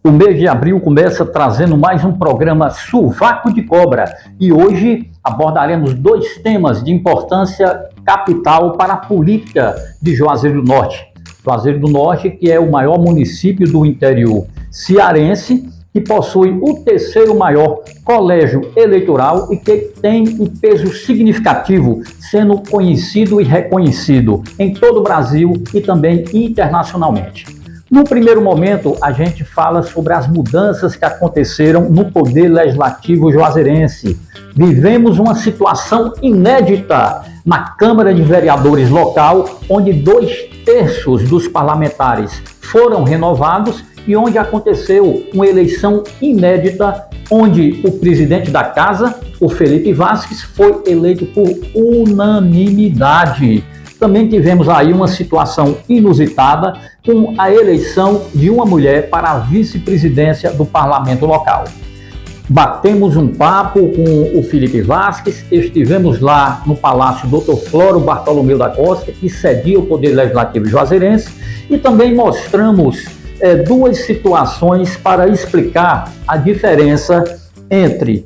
O mês de abril começa trazendo mais um programa Sovaco de Cobra e hoje abordaremos dois temas de importância capital para a política de Juazeiro do Norte. Juazeiro do Norte, que é o maior município do interior cearense, que possui o terceiro maior colégio eleitoral e que tem um peso significativo, sendo conhecido e reconhecido em todo o Brasil e também internacionalmente. No primeiro momento, a gente fala sobre as mudanças que aconteceram no Poder Legislativo juazeirense. Vivemos uma situação inédita na Câmara de Vereadores local, onde 2/3 dos parlamentares foram renovados e onde aconteceu uma eleição inédita, onde o presidente da casa, o Felipe Vasques, foi eleito por unanimidade. Também tivemos aí uma situação inusitada com a eleição de uma mulher para a vice-presidência do parlamento local. Batemos um papo com o Felipe Vasques, estivemos lá no Palácio Dr. Floro Bartolomeu da Costa, que cedia o Poder Legislativo juazeirense, e também mostramos duas situações para explicar a diferença entre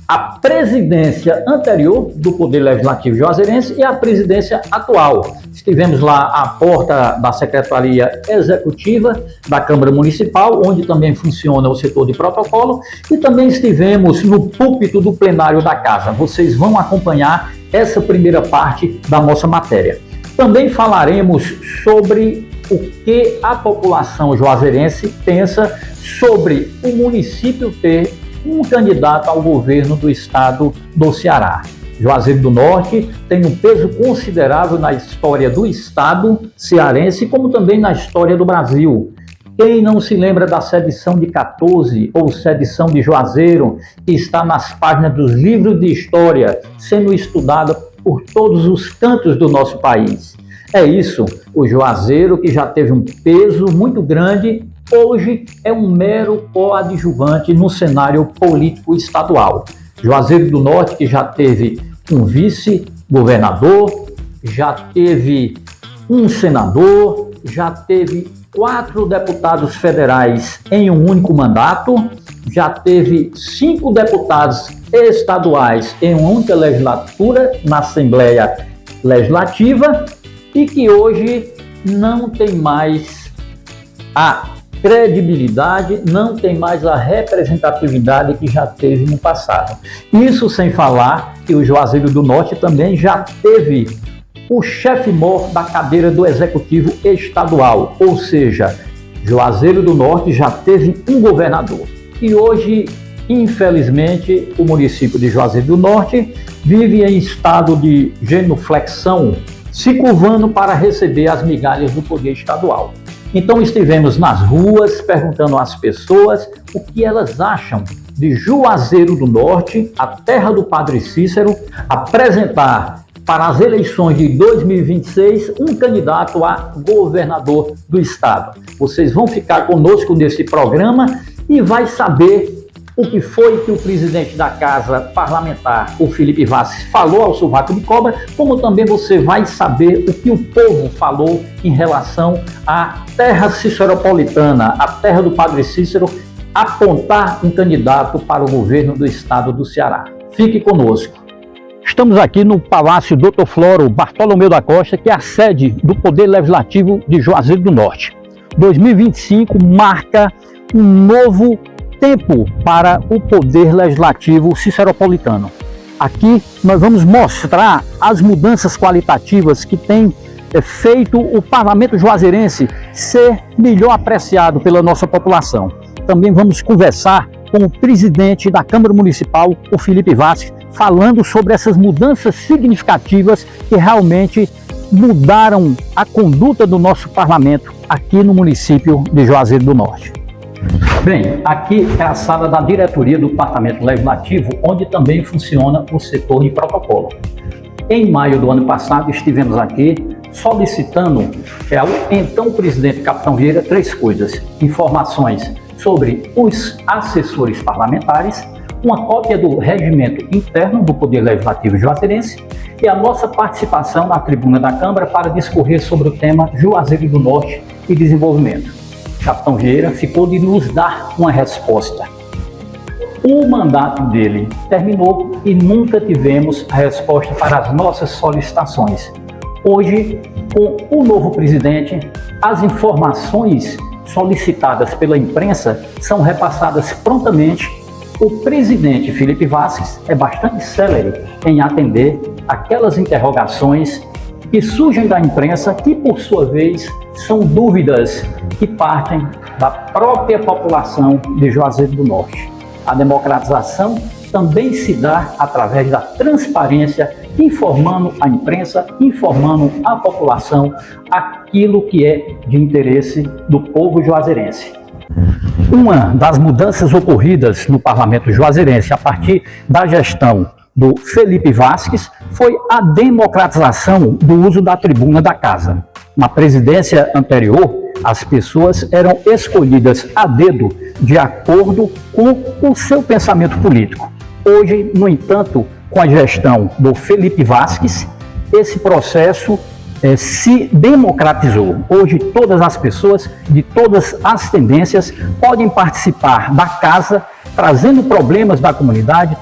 a presidência anterior do Poder Legislativo juazeirense e a presidência atual. Estivemos lá à porta da Secretaria Executiva da Câmara Municipal, onde também funciona o setor de protocolo, e também estivemos no púlpito do plenário da Casa. Vocês vão acompanhar essa primeira parte da nossa matéria. Também falaremos sobre o que a população juazeirense pensa sobre o município ter um candidato ao governo do estado do Ceará. Juazeiro do Norte tem um peso considerável na história do estado cearense, como também na história do Brasil. Quem não se lembra da sedição de 14 ou sedição de Juazeiro, que está nas páginas dos livros de história, sendo estudada por todos os cantos do nosso país? É isso, o Juazeiro, que já teve um peso muito grande, hoje é um mero coadjuvante no cenário político estadual. Juazeiro do Norte, que já teve um vice-governador, já teve um senador, já teve 4 deputados federais em um único mandato, já teve 5 deputados estaduais em uma única legislatura, na Assembleia Legislativa, e que hoje não tem mais a credibilidade, não tem mais a representatividade que já teve no passado. Isso sem falar que o Juazeiro do Norte também já teve o chefe-mor da cadeira do Executivo Estadual, ou seja, Juazeiro do Norte já teve um governador. E hoje, infelizmente, o município de Juazeiro do Norte vive em estado de genuflexão, se curvando para receber as migalhas do poder estadual. Então estivemos nas ruas perguntando às pessoas o que elas acham de Juazeiro do Norte, a terra do Padre Cícero, apresentar para as eleições de 2026 um candidato a governador do estado. Vocês vão ficar conosco nesse programa e vai saber o que foi que o presidente da Casa Parlamentar, o Felipe Vasques, falou ao Sovaco de Cobra, como também você vai saber o que o povo falou em relação à terra ciceropolitana, a terra do Padre Cícero, apontar um candidato para o governo do estado do Ceará. Fique conosco. Estamos aqui no Palácio Dr. Floro Bartolomeu da Costa, que é a sede do Poder Legislativo de Juazeiro do Norte. 2025 marca um novo tempo para o Poder Legislativo ciceropolitano. Aqui nós vamos mostrar as mudanças qualitativas que tem feito o parlamento juazeirense ser melhor apreciado pela nossa população. Também vamos conversar com o presidente da Câmara Municipal, o Felipe Vasques, falando sobre essas mudanças significativas que realmente mudaram a conduta do nosso parlamento aqui no município de Juazeiro do Norte. Bem, aqui é a sala da diretoria do Departamento Legislativo, onde também funciona o setor de protocolo. Em maio do ano passado, estivemos aqui solicitando ao então presidente Capitão Vieira 3 coisas: informações sobre os assessores parlamentares, uma cópia do regimento interno do Poder Legislativo juazeirense e a nossa participação na tribuna da Câmara para discorrer sobre o tema Juazeiro do Norte e desenvolvimento. capitão Vieira, ficou de nos dar uma resposta. O mandato dele terminou e nunca tivemos a resposta para as nossas solicitações. Hoje, com o novo presidente, as informações solicitadas pela imprensa são repassadas prontamente. O presidente Felipe Vasquez é bastante célere em atender aquelas interrogações que surgem da imprensa, que por sua vez são dúvidas que partem da própria população de Juazeiro do Norte. A democratização também se dá através da transparência, informando a imprensa, informando a população aquilo que é de interesse do povo juazeirense. Uma das mudanças ocorridas no parlamento juazeirense a partir da gestão do Felipe Vasquez foi a democratização do uso da tribuna da casa. Na presidência anterior, as pessoas eram escolhidas a dedo de acordo com o seu pensamento político. Hoje, no entanto, com a gestão do Felipe Vasquez, esse processo se democratizou. Hoje, todas as pessoas de todas as tendências podem participar da casa, trazendo problemas da comunidade,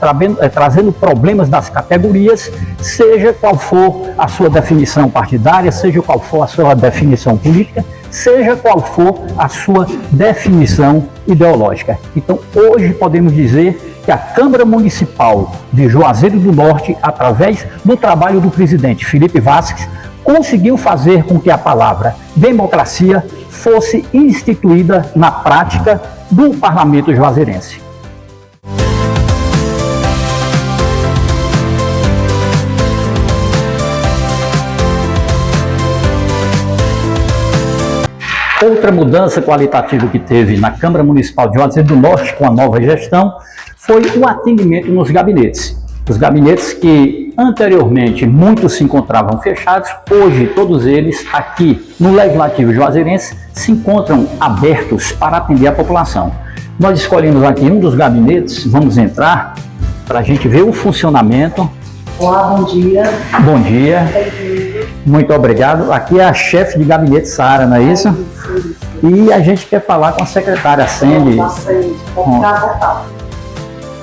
trazendo problemas das categorias, seja qual for a sua definição partidária, seja qual for a sua definição política, seja qual for a sua definição ideológica. Então, hoje podemos dizer que a Câmara Municipal de Juazeiro do Norte, através do trabalho do presidente Felipe Vasquez, conseguiu fazer com que a palavra democracia fosse instituída na prática do parlamento juazeirense. Outra mudança qualitativa que teve na Câmara Municipal de Juazeiro do Norte com a nova gestão foi o atendimento nos gabinetes. Os gabinetes que anteriormente muitos se encontravam fechados, hoje todos eles aqui no Legislativo Juazeirense se encontram abertos para atender a população. Nós escolhemos aqui um dos gabinetes, vamos entrar para a gente ver o funcionamento. Olá, bom dia. Bom dia. Muito obrigado. Aqui é a chefe de gabinete, Sara, não é isso? Isso. E a gente quer falar com a secretária Sandy.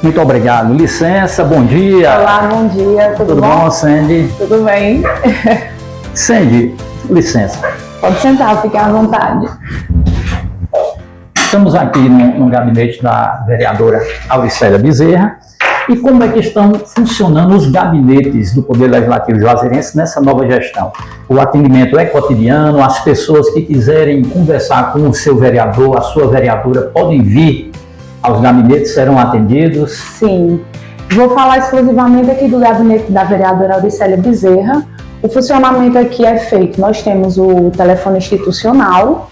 Muito obrigado. Licença, bom dia. Olá, bom dia. Tudo bom? Sandy? Tudo bem. Sandy, licença. Pode sentar, fique à vontade. Estamos aqui no gabinete da vereadora Auricélia Bezerra. E como é que estão funcionando os gabinetes do Poder Legislativo Juazeirense nessa nova gestão? O atendimento é cotidiano, as pessoas que quiserem conversar com o seu vereador, a sua vereadora, podem vir aos gabinetes, serão atendidos? Sim. Vou falar exclusivamente aqui do gabinete da vereadora Auricélia Bezerra. O funcionamento aqui é feito, nós temos o telefone institucional.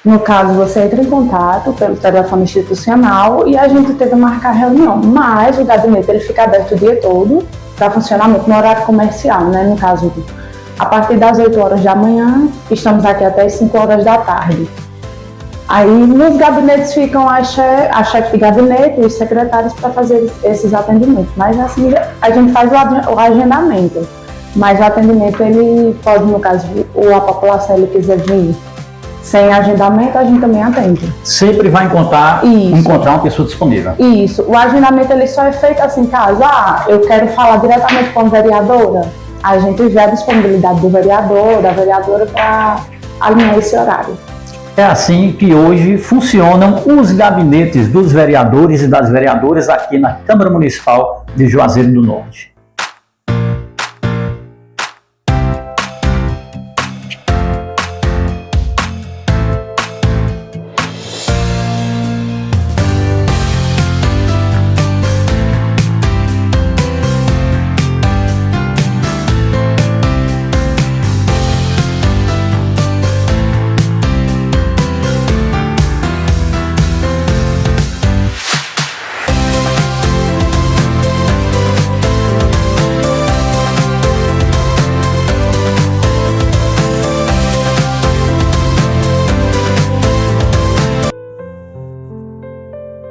No caso, você entra em contato pelo telefone institucional e a gente tenta marcar reunião, mas o gabinete ele fica aberto o dia todo para funcionamento no horário comercial, né? No caso, a partir das 8 horas da manhã, estamos aqui até as 5 horas da tarde. Aí nos gabinetes ficam a chefe de gabinete e os secretários para fazer esses atendimentos, mas assim a gente faz o agendamento, mas o atendimento ele pode, no caso, ou a população ele quiser vir sem agendamento, a gente também atende. Sempre vai encontrar uma pessoa disponível. Isso. O agendamento ele só é feito assim, caso eu quero falar diretamente com a vereadora, a gente vê a disponibilidade do vereador, da vereadora para alinhar esse horário. É assim que hoje funcionam os gabinetes dos vereadores e das vereadoras aqui na Câmara Municipal de Juazeiro do Norte.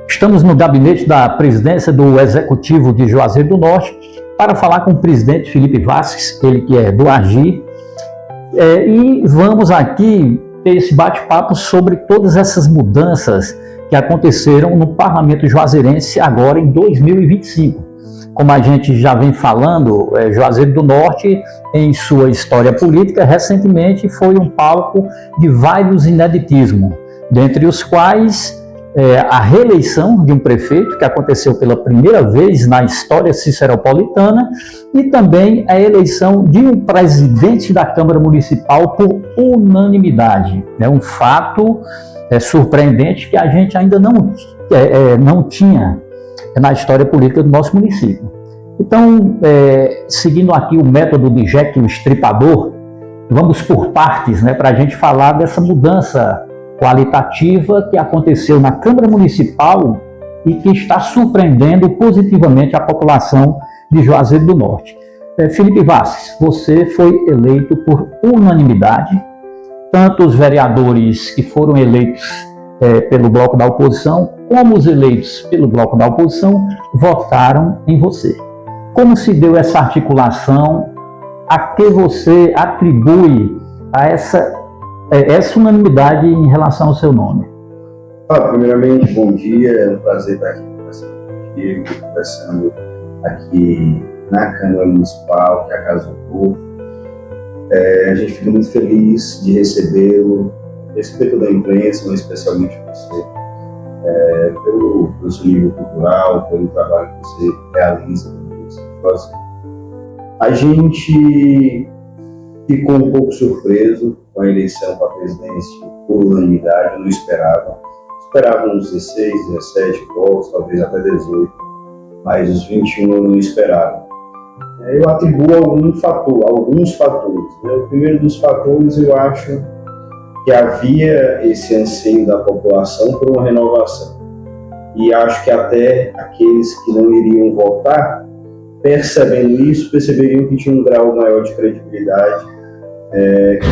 Estamos no gabinete da presidência do Executivo de Juazeiro do Norte para falar com o presidente Felipe Vasquez, ele que é do AGI, e vamos aqui ter esse bate-papo sobre todas essas mudanças que aconteceram no Parlamento Juazeirense agora em 2025. Como a gente já vem falando, Juazeiro do Norte, em sua história política, recentemente foi um palco de vários ineditismos, dentre os quais a reeleição de um prefeito, que aconteceu pela primeira vez na história ciceropolitana, e também a eleição de um presidente da Câmara Municipal por unanimidade. É um fato surpreendente que a gente ainda não tinha na história política do nosso município. Então, seguindo aqui o método de Jack o Estripador, vamos por partes, para a gente falar dessa mudança qualitativa que aconteceu na Câmara Municipal e que está surpreendendo positivamente a população de Juazeiro do Norte. Felipe Vasques, você foi eleito por unanimidade, tanto os vereadores que foram eleitos pelo bloco da oposição, como os eleitos pelo bloco da oposição, votaram em você. Como se deu essa articulação? A que você atribui a essa unanimidade em relação ao seu nome? Primeiramente, bom dia, é um prazer estar aqui conversando aqui na Câmara Municipal, que é a Casa do Povo. A gente fica muito feliz de recebê-lo, respeito da imprensa, mas especialmente você, pelo seu nível cultural, pelo trabalho que você realiza no município. A gente ficou um pouco surpreso com a eleição para a presidência por unanimidade, eu não esperava. Esperava uns 16, 17 votos, talvez até 18, mas os 21 eu não esperava. Eu atribuo alguns fatores. O primeiro dos fatores, eu acho que havia esse anseio da população por uma renovação. E acho que até aqueles que não iriam votar, percebendo isso, perceberiam que tinha um grau maior de credibilidade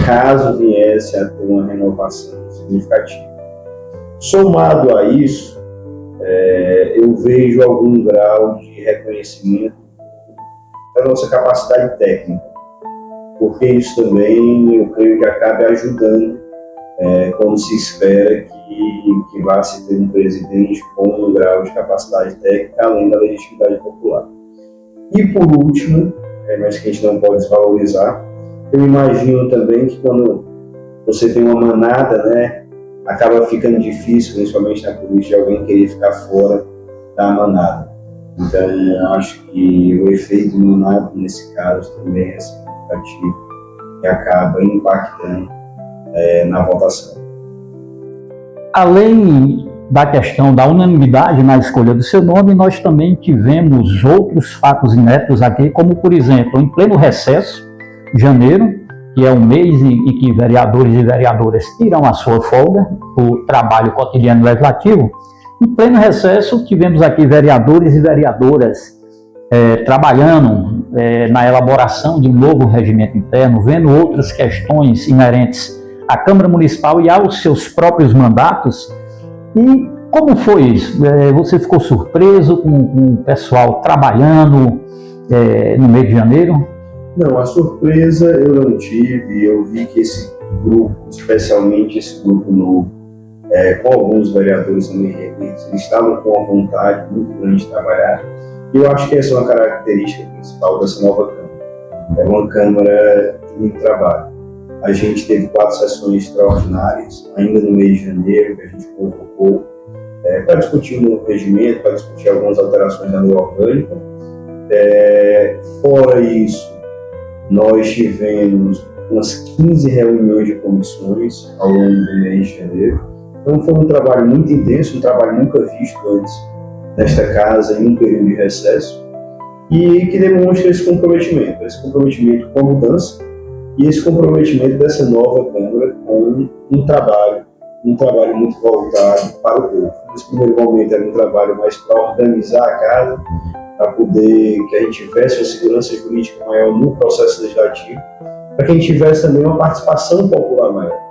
caso viesse a ter uma renovação significativa. Somado a isso, eu vejo algum grau de reconhecimento da nossa capacidade técnica, porque isso também eu creio que acaba ajudando quando se espera que vá se ter um presidente com um grau de capacidade técnica além da legitimidade popular. E por último, mas que a gente não pode desvalorizar, eu imagino também que quando você tem uma manada, acaba ficando difícil, principalmente na política, de alguém querer ficar fora da manada. Então, eu acho que o efeito manada, nesse caso, também é significativo e acaba impactando na votação. Além da questão da unanimidade na escolha do seu nome, nós também tivemos outros fatos inéditos aqui, como, por exemplo, em pleno recesso, janeiro, que é um mês em que vereadores e vereadoras tiram a sua folga, o trabalho cotidiano legislativo. Em pleno recesso, tivemos aqui vereadores e vereadoras trabalhando na elaboração de um novo regimento interno, vendo outras questões inerentes à Câmara Municipal e aos seus próprios mandatos. E como foi isso? Você ficou surpreso com o pessoal trabalhando no mês de janeiro? Não, a surpresa eu não tive. Eu vi que esse grupo, especialmente esse grupo novo, com alguns vereadores também reeleitos, eles estavam com uma vontade muito grande de trabalhar. E eu acho que essa é uma característica principal dessa nova Câmara. É uma Câmara de muito trabalho. A gente teve 4 sessões extraordinárias, ainda no mês de janeiro, que a gente convocou para discutir um novo regimento, para discutir algumas alterações na lei orgânica. Fora isso, nós tivemos umas 15 reuniões de comissões ao longo do mês de janeiro. Então foi um trabalho muito intenso, um trabalho nunca visto antes nesta casa em um período de recesso, e que demonstra esse comprometimento com a mudança e esse comprometimento dessa nova Câmara com um trabalho muito voltado para o povo. Nesse primeiro momento era um trabalho mais para organizar a casa, para poder que a gente tivesse uma segurança jurídica maior no processo legislativo, para que a gente tivesse também uma participação popular maior.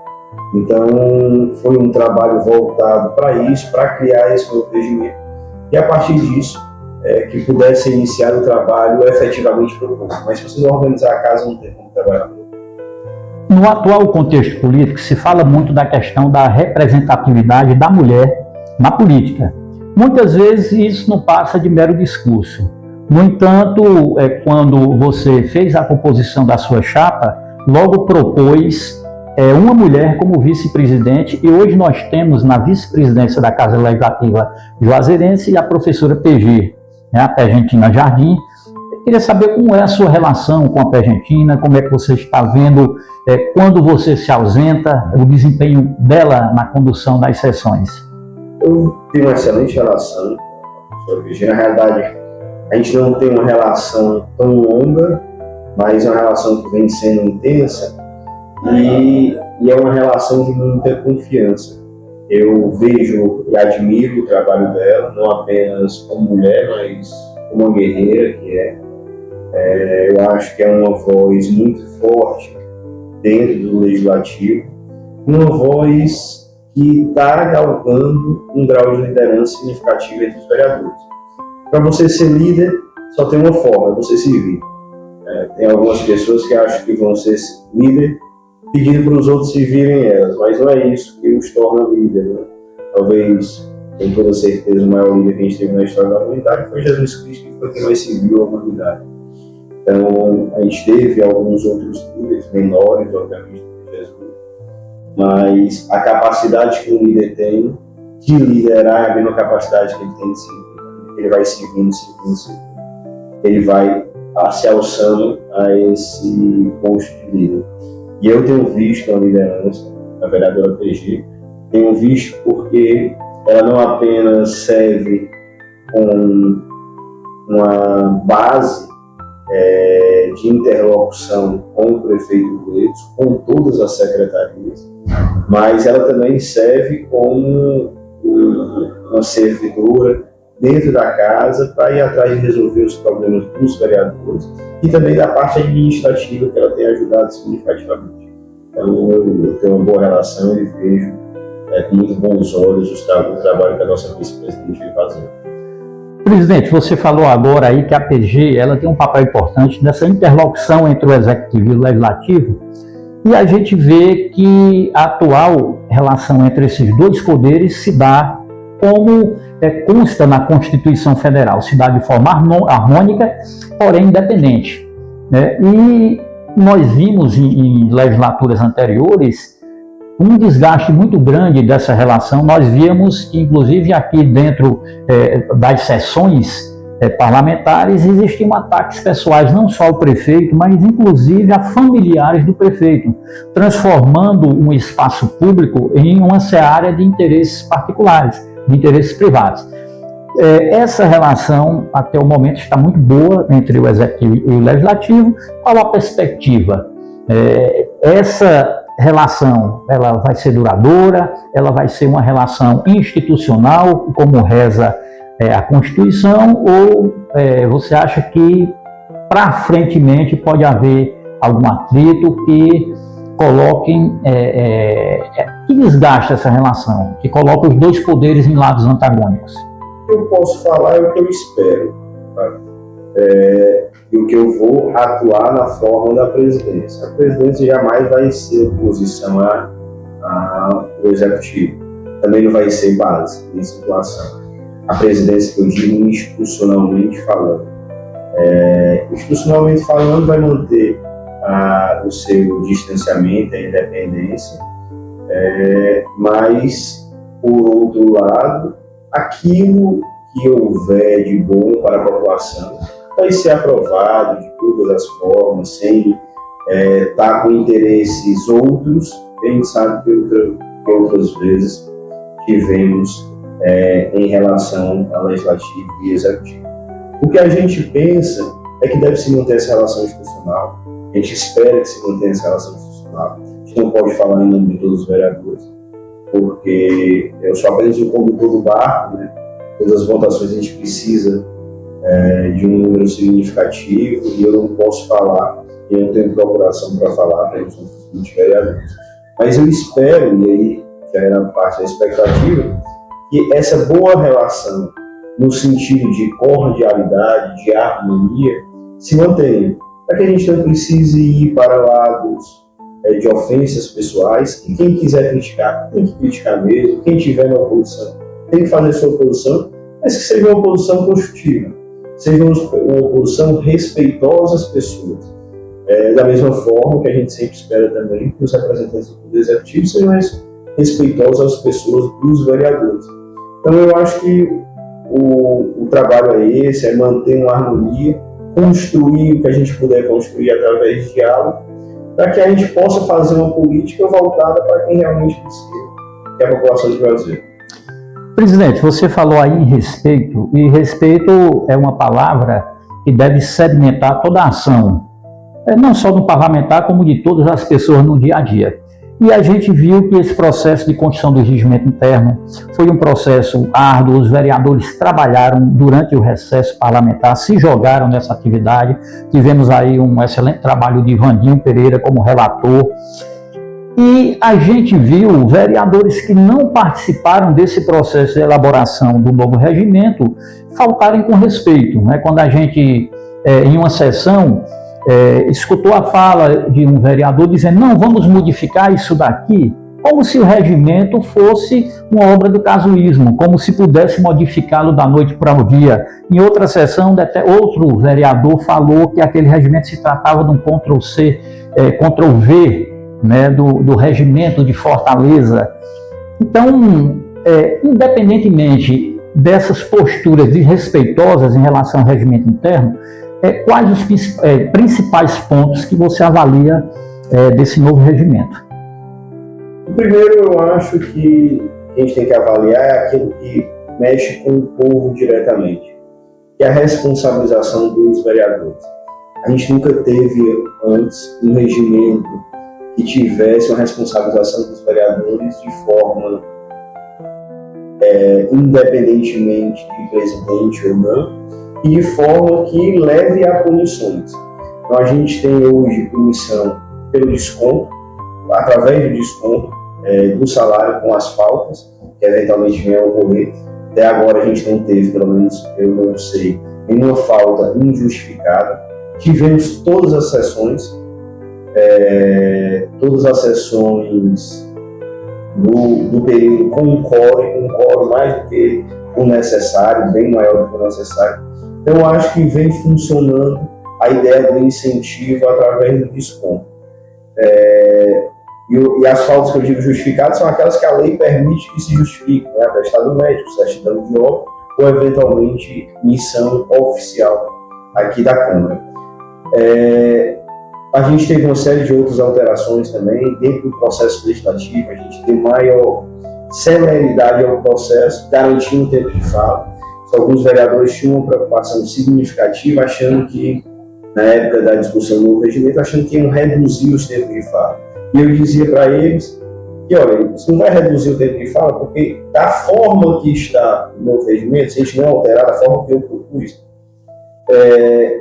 Então, foi um trabalho voltado para isso, para criar esse novo regimento, e a partir disso, que pudesse iniciar o trabalho efetivamente para o povo. Mas se você não organizar a casa, não tem como trabalhar. No atual contexto político, se fala muito da questão da representatividade da mulher na política. Muitas vezes isso não passa de mero discurso. No entanto, quando você fez a composição da sua chapa, logo propôs uma mulher como vice-presidente, e hoje nós temos na vice-presidência da Casa Legislativa Juazeirense a professora PG, a Pergentina Jardim. Eu queria saber como é a sua relação com a Pergentina, como é que você está vendo quando você se ausenta, o desempenho dela na condução das sessões. Eu tenho uma excelente relação com a professora PG. Na realidade, a gente não tem uma relação tão longa, mas é uma relação que vem sendo intensa e é uma relação de muita confiança. Eu vejo e admiro o trabalho dela, não apenas como mulher, mas como uma guerreira que é. Eu acho que é uma voz muito forte dentro do Legislativo, uma voz que está galgando um grau de liderança significativo entre os vereadores. Para você ser líder, só tem uma forma, você servir. Tem algumas pessoas que acham que vão ser líder pedindo para os outros servirem elas, mas não é isso que os torna líder, né? Talvez, com toda certeza, o maior líder que a gente teve na história da humanidade foi Jesus Cristo, que foi quem mais serviu a humanidade. Então, a gente teve alguns outros líderes menores, obviamente, do que Jesus, mas a capacidade que um líder tem de liderar é a mesma capacidade que ele tem de servir. Ele vai servindo. Ele vai se alçando a esse posto de líder. E eu tenho visto a liderança da vereadora PG, tenho visto porque ela não apenas serve com uma base de interlocução com o prefeito Gleidson, com todas as secretarias, mas ela também serve como uma servidora dentro da casa para ir atrás de resolver os problemas dos vereadores e também da parte administrativa que ela tem ajudado significativamente. Então eu tenho uma boa relação e vejo com muito bons olhos o trabalho que a nossa vice-presidente vem fazendo. Presidente, você falou agora aí que a PG ela tem um papel importante nessa interlocução entre o Executivo e o Legislativo, e a gente vê que a atual relação entre esses dois poderes se dá como consta na Constituição Federal, se dá de forma harmônica, porém independente, né? E nós vimos em legislaturas anteriores um desgaste muito grande dessa relação. Nós víamos que, inclusive, aqui dentro das sessões parlamentares existiam ataques pessoais não só ao prefeito, mas inclusive a familiares do prefeito, transformando um espaço público em uma seara de interesses particulares, de interesses privados. Essa relação, até o momento, está muito boa entre o Executivo e o Legislativo. Qual a perspectiva? Essa relação, ela vai ser duradoura, ela vai ser uma relação institucional, como reza a Constituição, ou você acha que, para frentemente, pode haver algum atrito que coloquem, que desgaste essa relação, que coloca os dois poderes em lados antagônicos? O que eu posso falar é o que eu espero, tá? E o que eu vou atuar na forma da presidência. A presidência jamais vai ser oposição ao executivo, também não vai ser base em situação. A presidência, que eu digo institucionalmente falando, vai manter o seu distanciamento, a independência, mas, por outro lado, aquilo que houver de bom para a população vai ser aprovado de todas as formas, sem estar com interesses outros. A gente sabe que outras vezes tivemos em relação ao Legislativo e Executivo. O que a gente pensa é que deve se manter essa relação institucional, a gente espera que se mantenha essa relação institucional. A gente não pode falar em nome de todos os vereadores, porque eu sou apenas o condutor do barco, né? Todas as votações a gente precisa de um número significativo e eu não posso falar, e eu não tenho procuração para falar para os outros 20 vereadores. Mas eu espero, e aí já era parte da expectativa, que essa boa relação, no sentido de cordialidade, de harmonia, se mantenha, para que a gente não precise ir para lados de ofensas pessoais, e quem quiser criticar, tem que criticar mesmo, quem tiver na oposição tem que fazer sua oposição, mas que seja uma oposição construtiva, seja uma oposição respeitosa às pessoas. Da mesma forma que a gente sempre espera também que os representantes do Poder Executivo sejam respeitosos às pessoas dos vereadores. Então eu acho que o trabalho é esse, é manter uma harmonia, construir o que a gente puder construir através de diálogo, para que a gente possa fazer uma política voltada para quem realmente precisa, que é a população de Juazeiro. Presidente, você falou aí em respeito, e respeito é uma palavra que deve sedimentar toda a ação, não só do parlamentar, como de todas as pessoas no dia a dia. E a gente viu que esse processo de construção do regimento interno foi um processo árduo, os vereadores trabalharam durante o recesso parlamentar, se jogaram nessa atividade, tivemos aí um excelente trabalho de Vandinho Pereira como relator, e a gente viu vereadores que não participaram desse processo de elaboração do novo regimento faltarem com respeito, né? Quando a gente, em uma sessão, escutou a fala de um vereador dizendo: não, vamos modificar isso daqui, como se o regimento fosse uma obra do casuísmo, como se pudesse modificá-lo da noite para o dia. Em outra sessão, outro vereador falou que aquele regimento se tratava de um Ctrl-C, Ctrl-V, né, do regimento de Fortaleza. Então, independentemente dessas posturas desrespeitosas em relação ao regimento interno, quais os principais pontos que você avalia desse novo regimento? Primeiro, eu acho que a gente tem que avaliar aquilo que mexe com o povo diretamente, que é a responsabilização dos vereadores. A gente nunca teve antes um regimento que tivesse uma responsabilização dos vereadores de forma independentemente de presidente ou não, e de forma que leve a punições. Então a gente tem hoje punição pelo desconto, através do desconto do salário com as faltas, que eventualmente venham a ocorrer. Até agora a gente não teve, pelo menos eu não sei, nenhuma falta injustificada. Tivemos todas as sessões do período com um quórum mais do que o necessário, bem maior do que o necessário. Então, eu acho que vem funcionando a ideia do incentivo através do desconto. E as faltas que eu digo justificadas são aquelas que a lei permite que se justifiquem, né? Atestado médico, certidão de óbito ou, eventualmente, missão oficial aqui da Câmara. A gente teve uma série de outras alterações também dentro do processo legislativo. A gente tem maior celeridade ao processo, garantindo o tempo de fala. Alguns vereadores tinham uma preocupação significativa, achando que, na época da discussão do novo regimento, achando que iam reduzir os tempos de fala. E eu dizia para eles que, olha, isso não vai reduzir o tempo de fala, porque da forma que está o novo regimento, se a gente não alterar da forma que eu propus,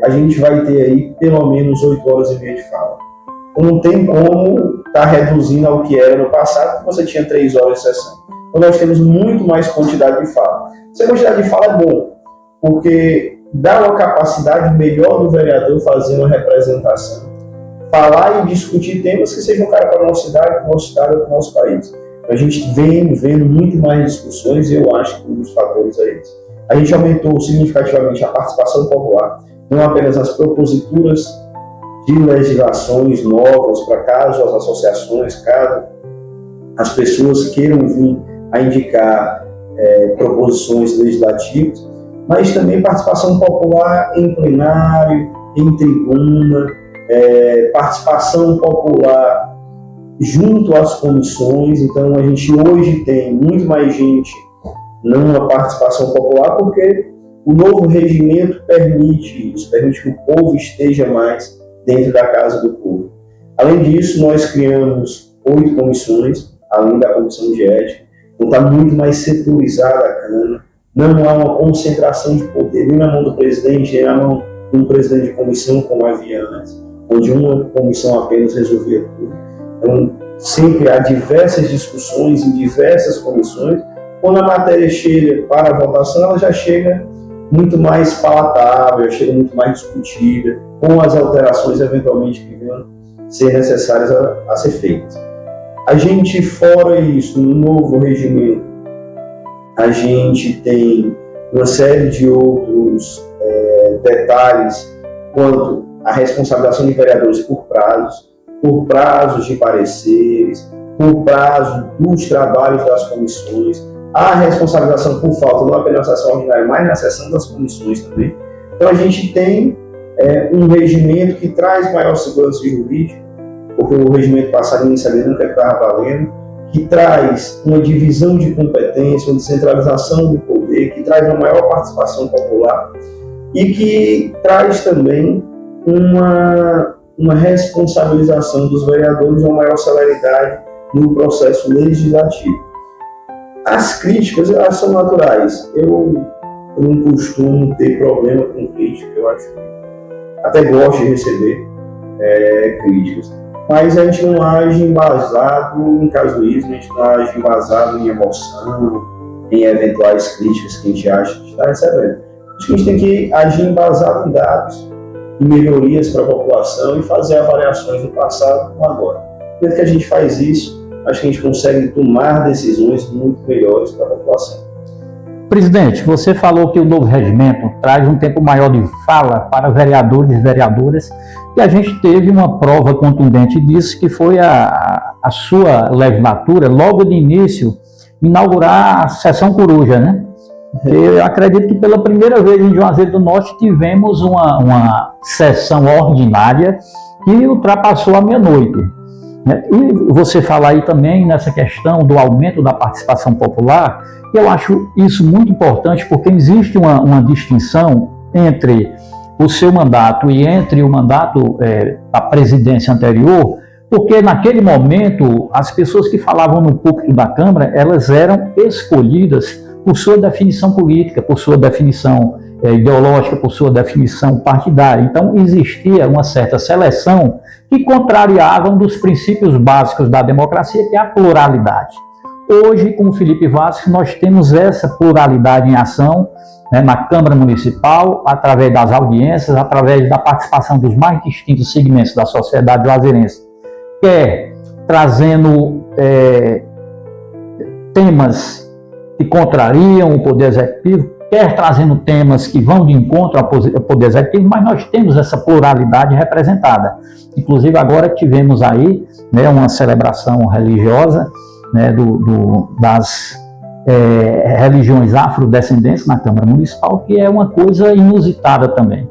a gente vai ter aí pelo menos 8 horas e meia de fala. Então não tem como estar reduzindo ao que era no passado, porque você tinha 3 horas de sessão. Então nós temos muito mais quantidade de fala. Essa quantidade de fala é bom, porque dá uma capacidade melhor do vereador fazer uma representação, falar e discutir temas que sejam caros para a nossa cidade, para o nosso estado e para o nosso país. A gente vem vendo muito mais discussões e eu acho que um dos fatores é esse. A gente aumentou significativamente a participação popular, não apenas nas proposituras de legislações novas, para caso as associações, caso as pessoas queiram vir a indicar proposições legislativas, mas também participação popular em plenário, em tribuna, participação popular junto às comissões. Então a gente hoje tem muito mais gente numa participação popular, porque o novo regimento permite isso, permite que o povo esteja mais dentro da casa do povo. Além disso, nós criamos 8 comissões, além da comissão de ética. Então está muito mais setorizada a Câmara, não há uma concentração de poder nem na mão do presidente, nem na mão de um presidente de comissão, como havia antes, onde uma comissão apenas resolvia tudo. Então sempre há diversas discussões em diversas comissões. Quando a matéria chega para a votação, ela já chega muito mais palatável, chega muito mais discutida, com as alterações eventualmente que venham ser necessárias a ser feitas. A gente, fora isso, no novo regimento, a gente tem uma série de outros detalhes quanto à responsabilização de vereadores por prazos de pareceres, por prazo dos trabalhos das comissões, a responsabilização por falta não apenas na sessão ordinária, mas na sessão das comissões também. Então a gente tem um regimento que traz maior segurança jurídica, porque o regimento passado nem sabia nunca que estava valendo, que traz uma divisão de competência, uma descentralização do poder, que traz uma maior participação popular e que traz também uma responsabilização dos vereadores, uma maior celeridade no processo legislativo. As críticas, elas são naturais. Eu não costumo ter problema com crítica, eu acho que até gosto de receber críticas. Mas a gente não age embasado em casuísmo, a gente não age embasado em emoção, em eventuais críticas que a gente acha que está recebendo. Acho que a gente tem que agir embasado em dados, em melhorias para a população e fazer avaliações do passado com agora. Quando que a gente faz isso, acho que a gente consegue tomar decisões muito melhores para a população. Presidente, você falou que o novo regimento traz um tempo maior de fala para vereadores e vereadoras, e a gente teve uma prova contundente disso, que foi a sua legislatura, logo de início, inaugurar a sessão coruja, né? Eu acredito que pela primeira vez em Juazeiro do Norte tivemos uma sessão ordinária que ultrapassou a meia-noite. E você fala aí também nessa questão do aumento da participação popular, eu acho isso muito importante, porque existe uma distinção entre o seu mandato e entre o mandato da presidência anterior, porque naquele momento as pessoas que falavam no púlpito da Câmara, elas eram escolhidas por sua definição política, por sua definição ideológica, por sua definição partidária. Então existia uma certa seleção que contrariava um dos princípios básicos da democracia, que é a pluralidade. Hoje, com o Felipe Vasques, nós temos essa pluralidade em ação, né, na Câmara Municipal, através das audiências, através da participação dos mais distintos segmentos da sociedade juazeirense, quer trazendo temas que contrariam o Poder Executivo, quer trazendo temas que vão de encontro ao Poder Executivo, mas nós temos essa pluralidade representada. Inclusive, agora tivemos aí, né, uma celebração religiosa, né, das religiões afrodescendentes na Câmara Municipal, que é uma coisa inusitada também.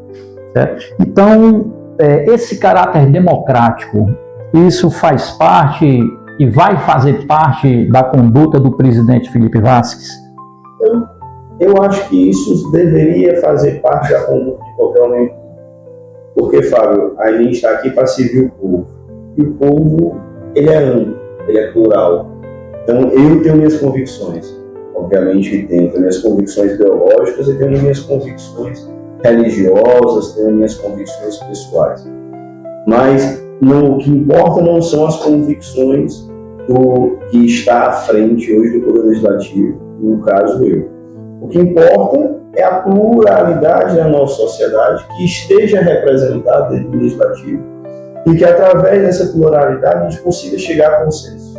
Certo? Então, esse caráter democrático, isso faz parte e vai fazer parte da conduta do presidente Felipe Vasques? Eu acho que isso deveria fazer parte da conduta de qualquer homem. Porque, Fábio, a gente está aqui para servir o povo. E o povo, ele é amplo, ele é plural. Então, eu tenho minhas convicções. Obviamente que tenho minhas convicções ideológicas e tenho minhas convicções religiosas, tenho minhas convicções pessoais. Mas o que importa não são as convicções do que está à frente hoje do Poder Legislativo, no caso eu. O que importa é a pluralidade da nossa sociedade que esteja representada dentro do Legislativo e que, através dessa pluralidade, a gente consiga chegar a consenso.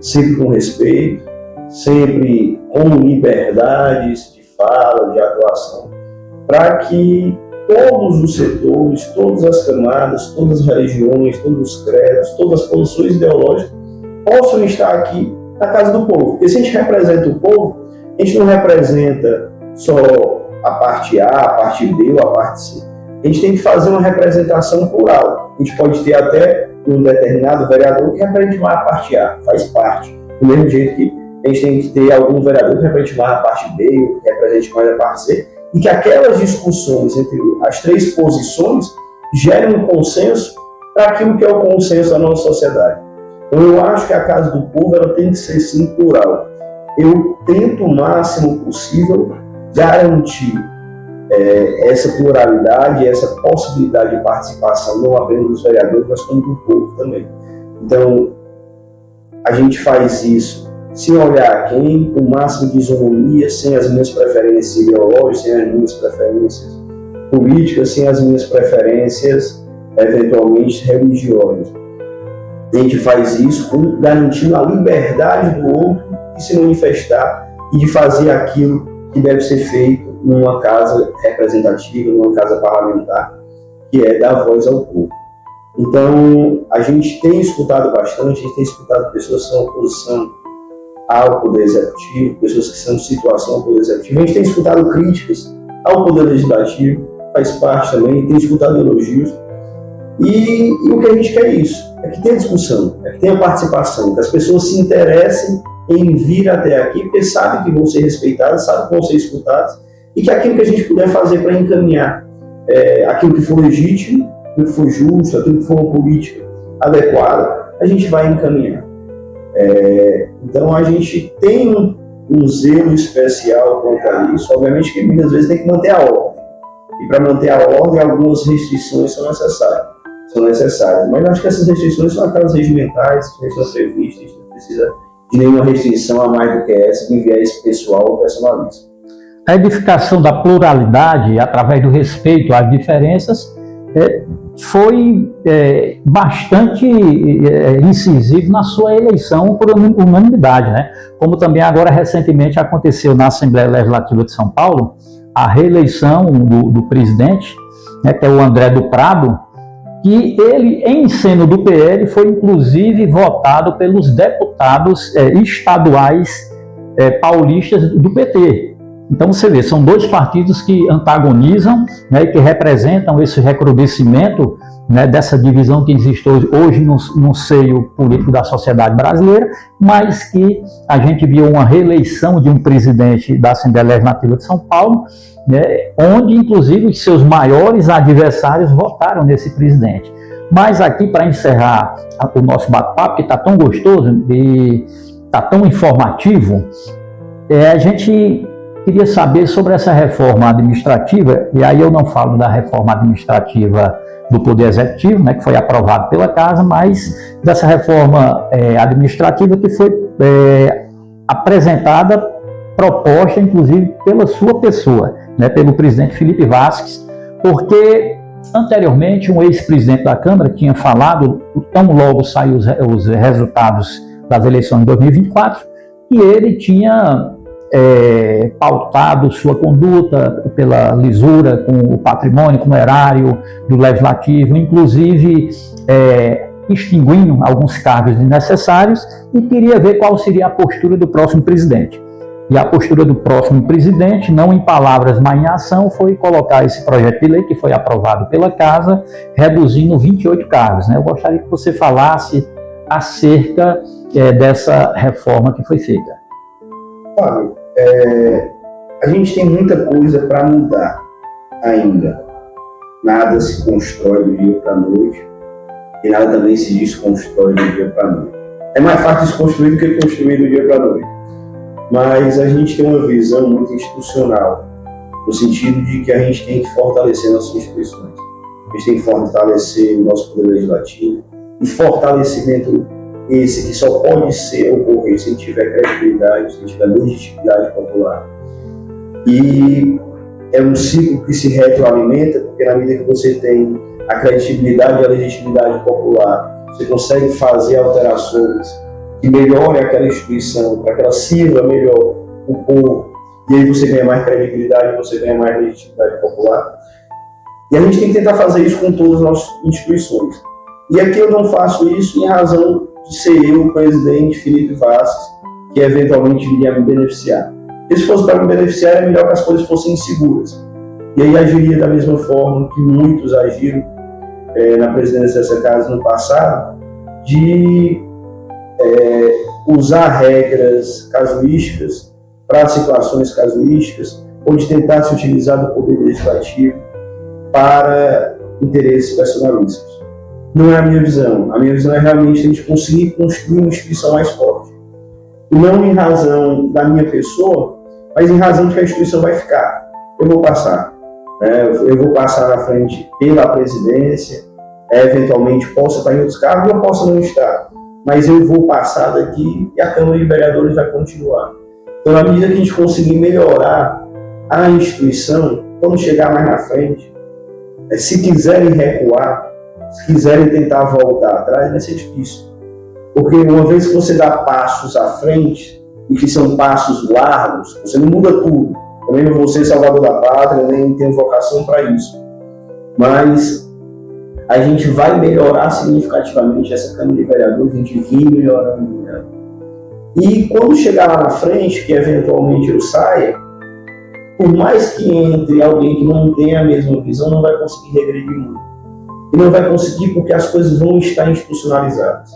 Sempre com respeito, sempre com liberdades de fala, de atuação, para que todos os setores, todas as camadas, todas as religiões, todos os credos, todas as posições ideológicas possam estar aqui na casa do povo. Porque se a gente representa o povo, a gente não representa só a parte A, a parte B ou a parte C. A gente tem que fazer uma representação plural. A gente pode ter até um determinado vereador que represente mais a parte A, faz parte. Do mesmo jeito que a gente tem que ter algum vereador que represente mais a parte B ou que represente mais a parte C, e que aquelas discussões entre as três posições gerem um consenso para aquilo que é o consenso da nossa sociedade. Então eu acho que a Casa do Povo ela tem que ser sim plural. Eu tento o máximo possível garantir essa pluralidade, essa possibilidade de participação não apenas dos vereadores, mas como do povo também. Então a gente faz isso sem olhar quem, com o máximo de isonomia, sem as minhas preferências ideológicas, sem as minhas preferências políticas, sem as minhas preferências eventualmente religiosas. A gente faz isso garantindo a liberdade do outro de se manifestar e de fazer aquilo que deve ser feito numa casa representativa, numa casa parlamentar, que é dar voz ao povo. Então, a gente tem escutado bastante, a gente tem escutado pessoas que são oposição ao Poder Executivo, pessoas que são em situação ao Poder Executivo. A gente tem escutado críticas ao Poder Legislativo, faz parte também, tem escutado elogios. E o que a gente quer é isso, é que tenha discussão, é que tenha participação, que as pessoas se interessem em vir até aqui, porque sabem que vão ser respeitadas, sabem que vão ser escutadas, e que aquilo que a gente puder fazer para encaminhar aquilo que for legítimo, aquilo que for justo, aquilo que for uma política adequada, a gente vai encaminhar. Então a gente tem um zelo especial quanto a isso. Obviamente que muitas vezes tem que manter a ordem, e para manter a ordem algumas restrições são necessárias, mas eu acho que essas restrições são aquelas regimentais que estão previstas, a gente não precisa de nenhuma restrição a mais do que essa, de viés pessoal ou personalista. A edificação da pluralidade, através do respeito às diferenças, foi bastante incisivo na sua eleição por unanimidade, né? Como também agora recentemente aconteceu na Assembleia Legislativa de São Paulo, a reeleição do presidente, né, que é o André do Prado, que ele, em seno do PL, foi inclusive votado pelos deputados estaduais paulistas do PT. Então você vê, são dois partidos que antagonizam, né, e que representam esse recrudescimento, né, dessa divisão que existe hoje no seio político da sociedade brasileira, mas que a gente viu uma reeleição de um presidente da Assembleia Legislativa de São Paulo, né, onde inclusive os seus maiores adversários votaram nesse presidente. Mas aqui, para encerrar o nosso bate-papo, que está tão gostoso e está tão informativo, a gente queria saber sobre essa reforma administrativa, e aí eu não falo da reforma administrativa do Poder Executivo, né, que foi aprovado pela Casa, mas dessa reforma administrativa que foi apresentada, proposta, inclusive, pela sua pessoa, né, pelo presidente Felipe Vasquez, porque anteriormente um ex-presidente da Câmara tinha falado, tão logo saiu os resultados das eleições de 2024, que ele tinha pautado sua conduta pela lisura com o patrimônio, com o erário do Legislativo, inclusive extinguindo alguns cargos desnecessários, e queria ver qual seria a postura do próximo presidente. E a postura do próximo presidente, não em palavras, mas em ação, foi colocar esse projeto de lei que foi aprovado pela Casa, reduzindo 28 cargos, né? Eu gostaria que você falasse acerca dessa reforma que foi feita. Fábio, a gente tem muita coisa para mudar ainda. Nada se constrói do dia para a noite e nada também se desconstrói do dia para a noite. É mais fácil desconstruir do que construir do dia para a noite. Mas a gente tem uma visão muito institucional, no sentido de que a gente tem que fortalecer nossas instituições. A gente tem que fortalecer o nosso poder legislativo, e fortalecimento esse que só pode ocorrer se tiver credibilidade, se tiver legitimidade popular. E é um ciclo que se retroalimenta, porque na medida que você tem a credibilidade e a legitimidade popular, você consegue fazer alterações que melhorem aquela instituição, para que ela sirva melhor o povo, e aí você ganha mais credibilidade, você ganha mais legitimidade popular. E a gente tem que tentar fazer isso com todas as nossas instituições. E aqui eu não faço isso em razão de ser eu, o presidente Felipe Vasquez, que eventualmente viria a me beneficiar. E se fosse para me beneficiar, é melhor que as coisas fossem inseguras. E aí agiria da mesma forma que muitos agiram na presidência dessa casa no passado, de usar regras casuísticas para situações casuísticas, ou de tentar se utilizar do poder legislativo para interesses personalistas. Não é a minha visão. A minha visão é realmente a gente conseguir construir uma instituição mais forte. E não em razão da minha pessoa, mas em razão de que a instituição vai ficar. Eu vou passar. Eu vou passar na frente pela presidência, eventualmente possa estar em outros cargos ou possa não estar. Mas eu vou passar daqui e a Câmara de Vereadores vai continuar. Então, na medida que a gente conseguir melhorar a instituição, quando chegar mais na frente, se quiserem recuar, se quiserem tentar voltar atrás, vai ser difícil. Porque uma vez que você dá passos à frente, e que são passos largos, você não muda tudo. Também não vou ser salvador da pátria, nem tenho vocação para isso. Mas a gente vai melhorar significativamente essa Câmara de Vereadores, a gente vem melhorando. Né? E quando chegar lá na frente, que eventualmente eu saia, por mais que entre alguém que não tenha a mesma visão, não vai conseguir regredir muito. E não vai conseguir porque as coisas vão estar institucionalizadas.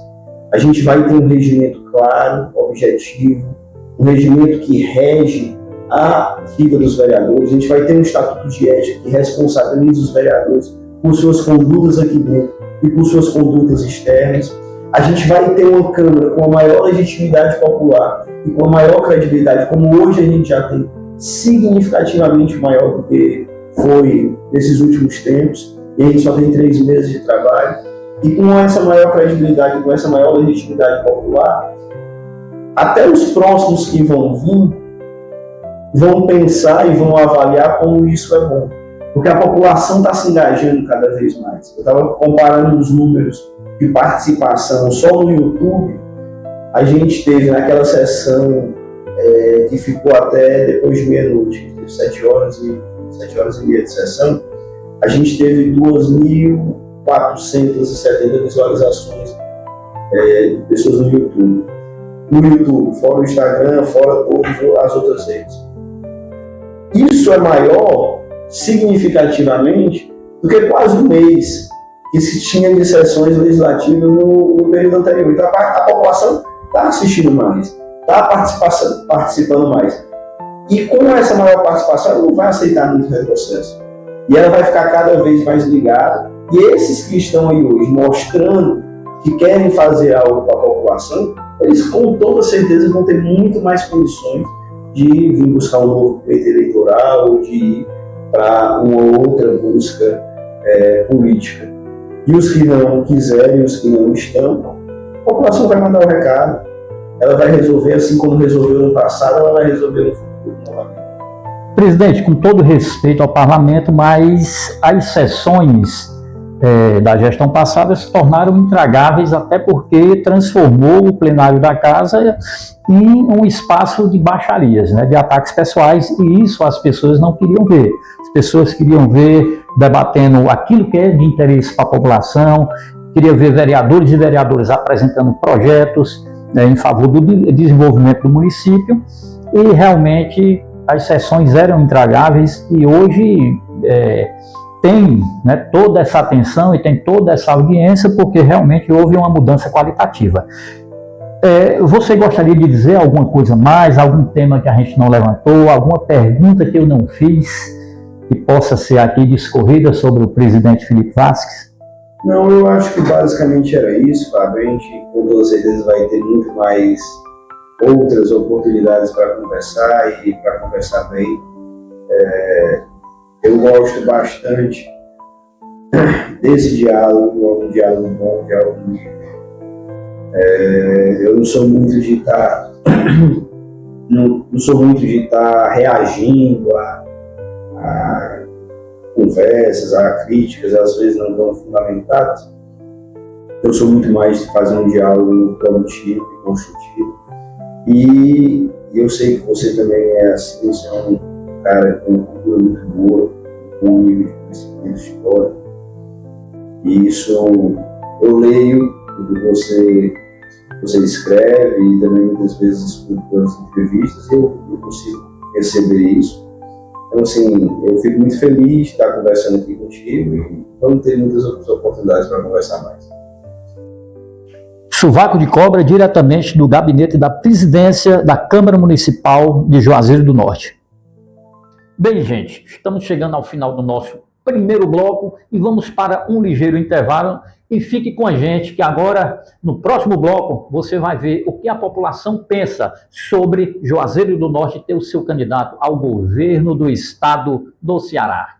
A gente vai ter um regimento claro, objetivo, um regimento que rege a vida dos vereadores. A gente vai ter um estatuto de ética que responsabiliza os vereadores por suas condutas aqui dentro e por suas condutas externas. A gente vai ter uma Câmara com a maior legitimidade popular e com a maior credibilidade, como hoje a gente já tem, significativamente maior do que foi nesses últimos tempos. E a gente só tem 3 meses de trabalho. E com essa maior credibilidade, com essa maior legitimidade popular, até os próximos que vão vir vão pensar e vão avaliar como isso é bom. Porque a população está se engajando cada vez mais. Eu estava comparando os números de participação só no YouTube. A gente teve naquela sessão que ficou até depois de meia-noite, 7 horas e meia de sessão, a gente teve 2.470 visualizações de pessoas no YouTube. No YouTube, fora o Instagram, fora todas as outras redes. Isso é maior, significativamente, do que quase um mês que se tinha de sessões legislativas no período anterior. Então a população está assistindo mais, está participando mais. E com essa maior participação, ela não vai aceitar muito retrocesso. E ela vai ficar cada vez mais ligada. E esses que estão aí hoje mostrando que querem fazer algo para a população, eles com toda certeza vão ter muito mais condições de vir buscar um novo pleito eleitoral, de ir para uma outra busca política. E os que não quiserem, os que não estão, a população vai mandar o recado. Ela vai resolver, assim como resolveu no passado, ela vai resolver no futuro novamente. Presidente, com todo respeito ao parlamento, mas as sessões da gestão passada se tornaram intragáveis, até porque transformou o plenário da casa em um espaço de baixarias, né, de ataques pessoais, e isso as pessoas não queriam ver. As pessoas queriam ver debatendo aquilo que é de interesse para a população, queriam ver vereadores e vereadoras apresentando projetos em favor do desenvolvimento do município, e realmente as sessões eram intragáveis, e hoje tem, né, toda essa atenção e tem toda essa audiência porque realmente houve uma mudança qualitativa. Você gostaria de dizer alguma coisa mais, algum tema que a gente não levantou, alguma pergunta que eu não fiz que possa ser aqui discorrida sobre o presidente Felipe Vasquez? Não, eu acho que basicamente era isso, Fábio. A gente com toda certeza vai ter muito mais outras oportunidades para conversar e para conversar bem. Eu gosto bastante desse diálogo, um diálogo bom, um diálogo bonito. Eu não sou muito de estar reagindo a conversas, a críticas, às vezes não tão fundamentadas. Eu sou muito mais de fazer um diálogo produtivo e construtivo. E eu sei que você também é assim, você é um cara com uma cultura muito boa, com um nível de conhecimento histórico. E isso eu leio o que você escreve e também muitas vezes escuto as entrevistas e eu consigo perceber isso. Então, assim, eu fico muito feliz de estar conversando aqui contigo e vamos ter muitas outras oportunidades para conversar mais. Sovaco de Cobra, diretamente do gabinete da presidência da Câmara Municipal de Juazeiro do Norte. Bem, gente, estamos chegando ao final do nosso primeiro bloco e vamos para um ligeiro intervalo. E fique com a gente que agora, no próximo bloco, você vai ver o que a população pensa sobre Juazeiro do Norte ter o seu candidato ao governo do estado do Ceará.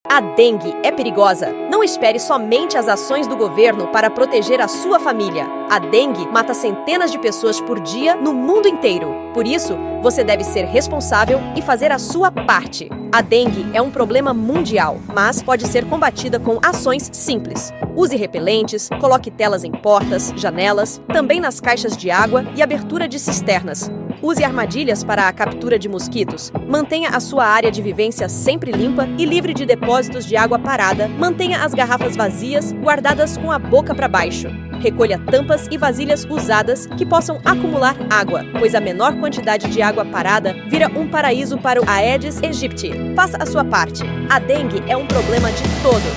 Há dengue é perigosa? Não espere somente as ações do governo para proteger a sua família. A dengue mata centenas de pessoas por dia no mundo inteiro. Por isso, você deve ser responsável e fazer a sua parte. A dengue é um problema mundial, mas pode ser combatida com ações simples. Use repelentes, coloque telas em portas, janelas, também nas caixas de água e abertura de cisternas. Use armadilhas para a captura de mosquitos. Mantenha a sua área de vivência sempre limpa e livre de depósitos de água parada. Mantenha as garrafas vazias, guardadas com a boca para baixo. Recolha tampas e vasilhas usadas que possam acumular água, pois a menor quantidade de água parada vira um paraíso para o Aedes aegypti. Faça a sua parte. A dengue é um problema de todos.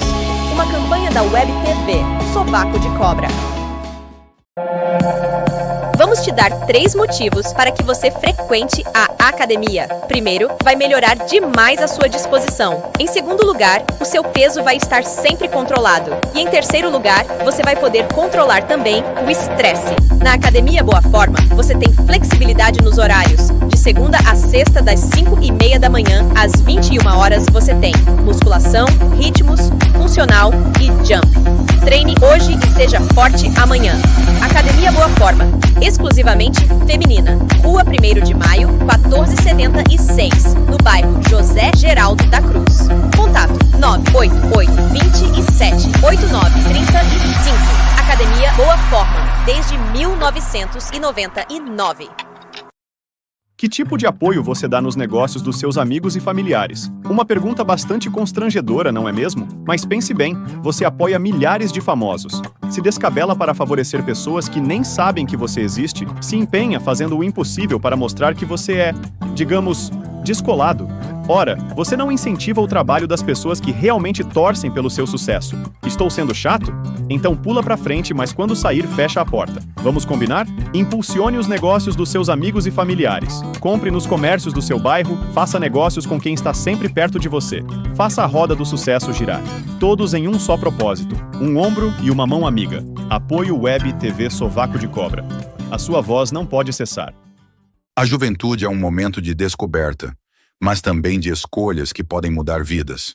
Uma campanha da Web TV, Sovaco de Cobra. Vamos te dar 3 motivos para que você frequente a academia. Primeiro, vai melhorar demais a sua disposição. Em segundo lugar, o seu peso vai estar sempre controlado. E em terceiro lugar, você vai poder controlar também o estresse. Na Academia Boa Forma, você tem flexibilidade nos horários. De segunda a sexta, das 5h30 da manhã às 21 horas, você tem musculação, ritmos, funcional e jump. Treine hoje e seja forte amanhã. Academia Boa Forma, exclusivamente feminina. Rua 1º de Maio, 1476, no bairro José Geraldo da Cruz. Contato 988-27-8935. Academia Boa Forma, desde 1999. Que tipo de apoio você dá nos negócios dos seus amigos e familiares? Uma pergunta bastante constrangedora, não é mesmo? Mas pense bem, você apoia milhares de famosos. Se descabela para favorecer pessoas que nem sabem que você existe, se empenha fazendo o impossível para mostrar que você é, digamos, descolado. Ora, você não incentiva o trabalho das pessoas que realmente torcem pelo seu sucesso. Estou sendo chato? Então pula pra frente, mas quando sair, fecha a porta. Vamos combinar? Impulsione os negócios dos seus amigos e familiares. Compre nos comércios do seu bairro, faça negócios com quem está sempre perto de você. Faça a roda do sucesso girar. Todos em um só propósito, um ombro e uma mão amiga. Apoio Web TV Sovaco de Cobra. A sua voz não pode cessar. A juventude é um momento de descoberta, mas também de escolhas que podem mudar vidas.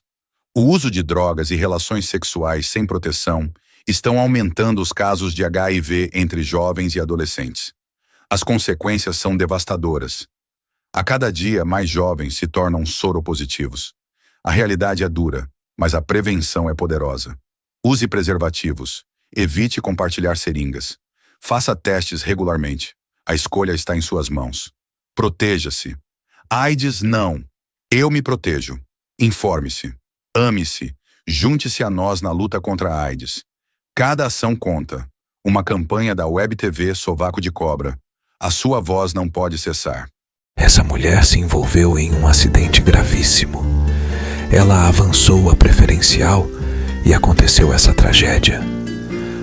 O uso de drogas e relações sexuais sem proteção estão aumentando os casos de HIV entre jovens e adolescentes. As consequências são devastadoras. A cada dia, mais jovens se tornam soropositivos. A realidade é dura, mas a prevenção é poderosa. Use preservativos. Evite compartilhar seringas. Faça testes regularmente. A escolha está em suas mãos. Proteja-se. AIDS não. Eu me protejo. Informe-se. Ame-se. Junte-se a nós na luta contra a AIDS. Cada ação conta. Uma campanha da Web TV Sovaco de Cobra. A sua voz não pode cessar. Essa mulher se envolveu em um acidente gravíssimo. Ela avançou a preferencial e aconteceu essa tragédia.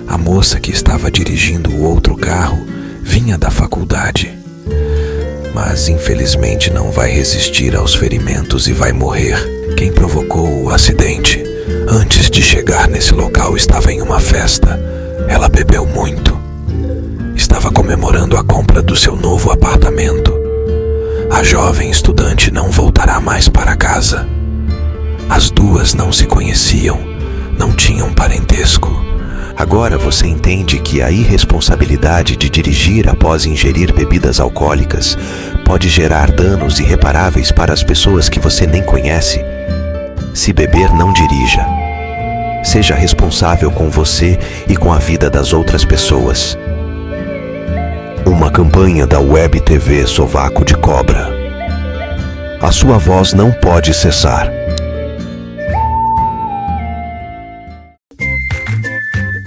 A moça que estava dirigindo o outro carro vinha da faculdade, mas infelizmente não vai resistir aos ferimentos e vai morrer. Quem provocou o acidente, antes de chegar nesse local, estava em uma festa. Ela bebeu muito. Estava comemorando a compra do seu novo apartamento. A jovem estudante não voltará mais para casa. As duas não se conheciam, não tinham parentesco. Agora você entende que a irresponsabilidade de dirigir após ingerir bebidas alcoólicas pode gerar danos irreparáveis para as pessoas que você nem conhece. Se beber, não dirija. Seja responsável com você e com a vida das outras pessoas. Uma campanha da Web TV Sovaco de Cobra. A sua voz não pode cessar.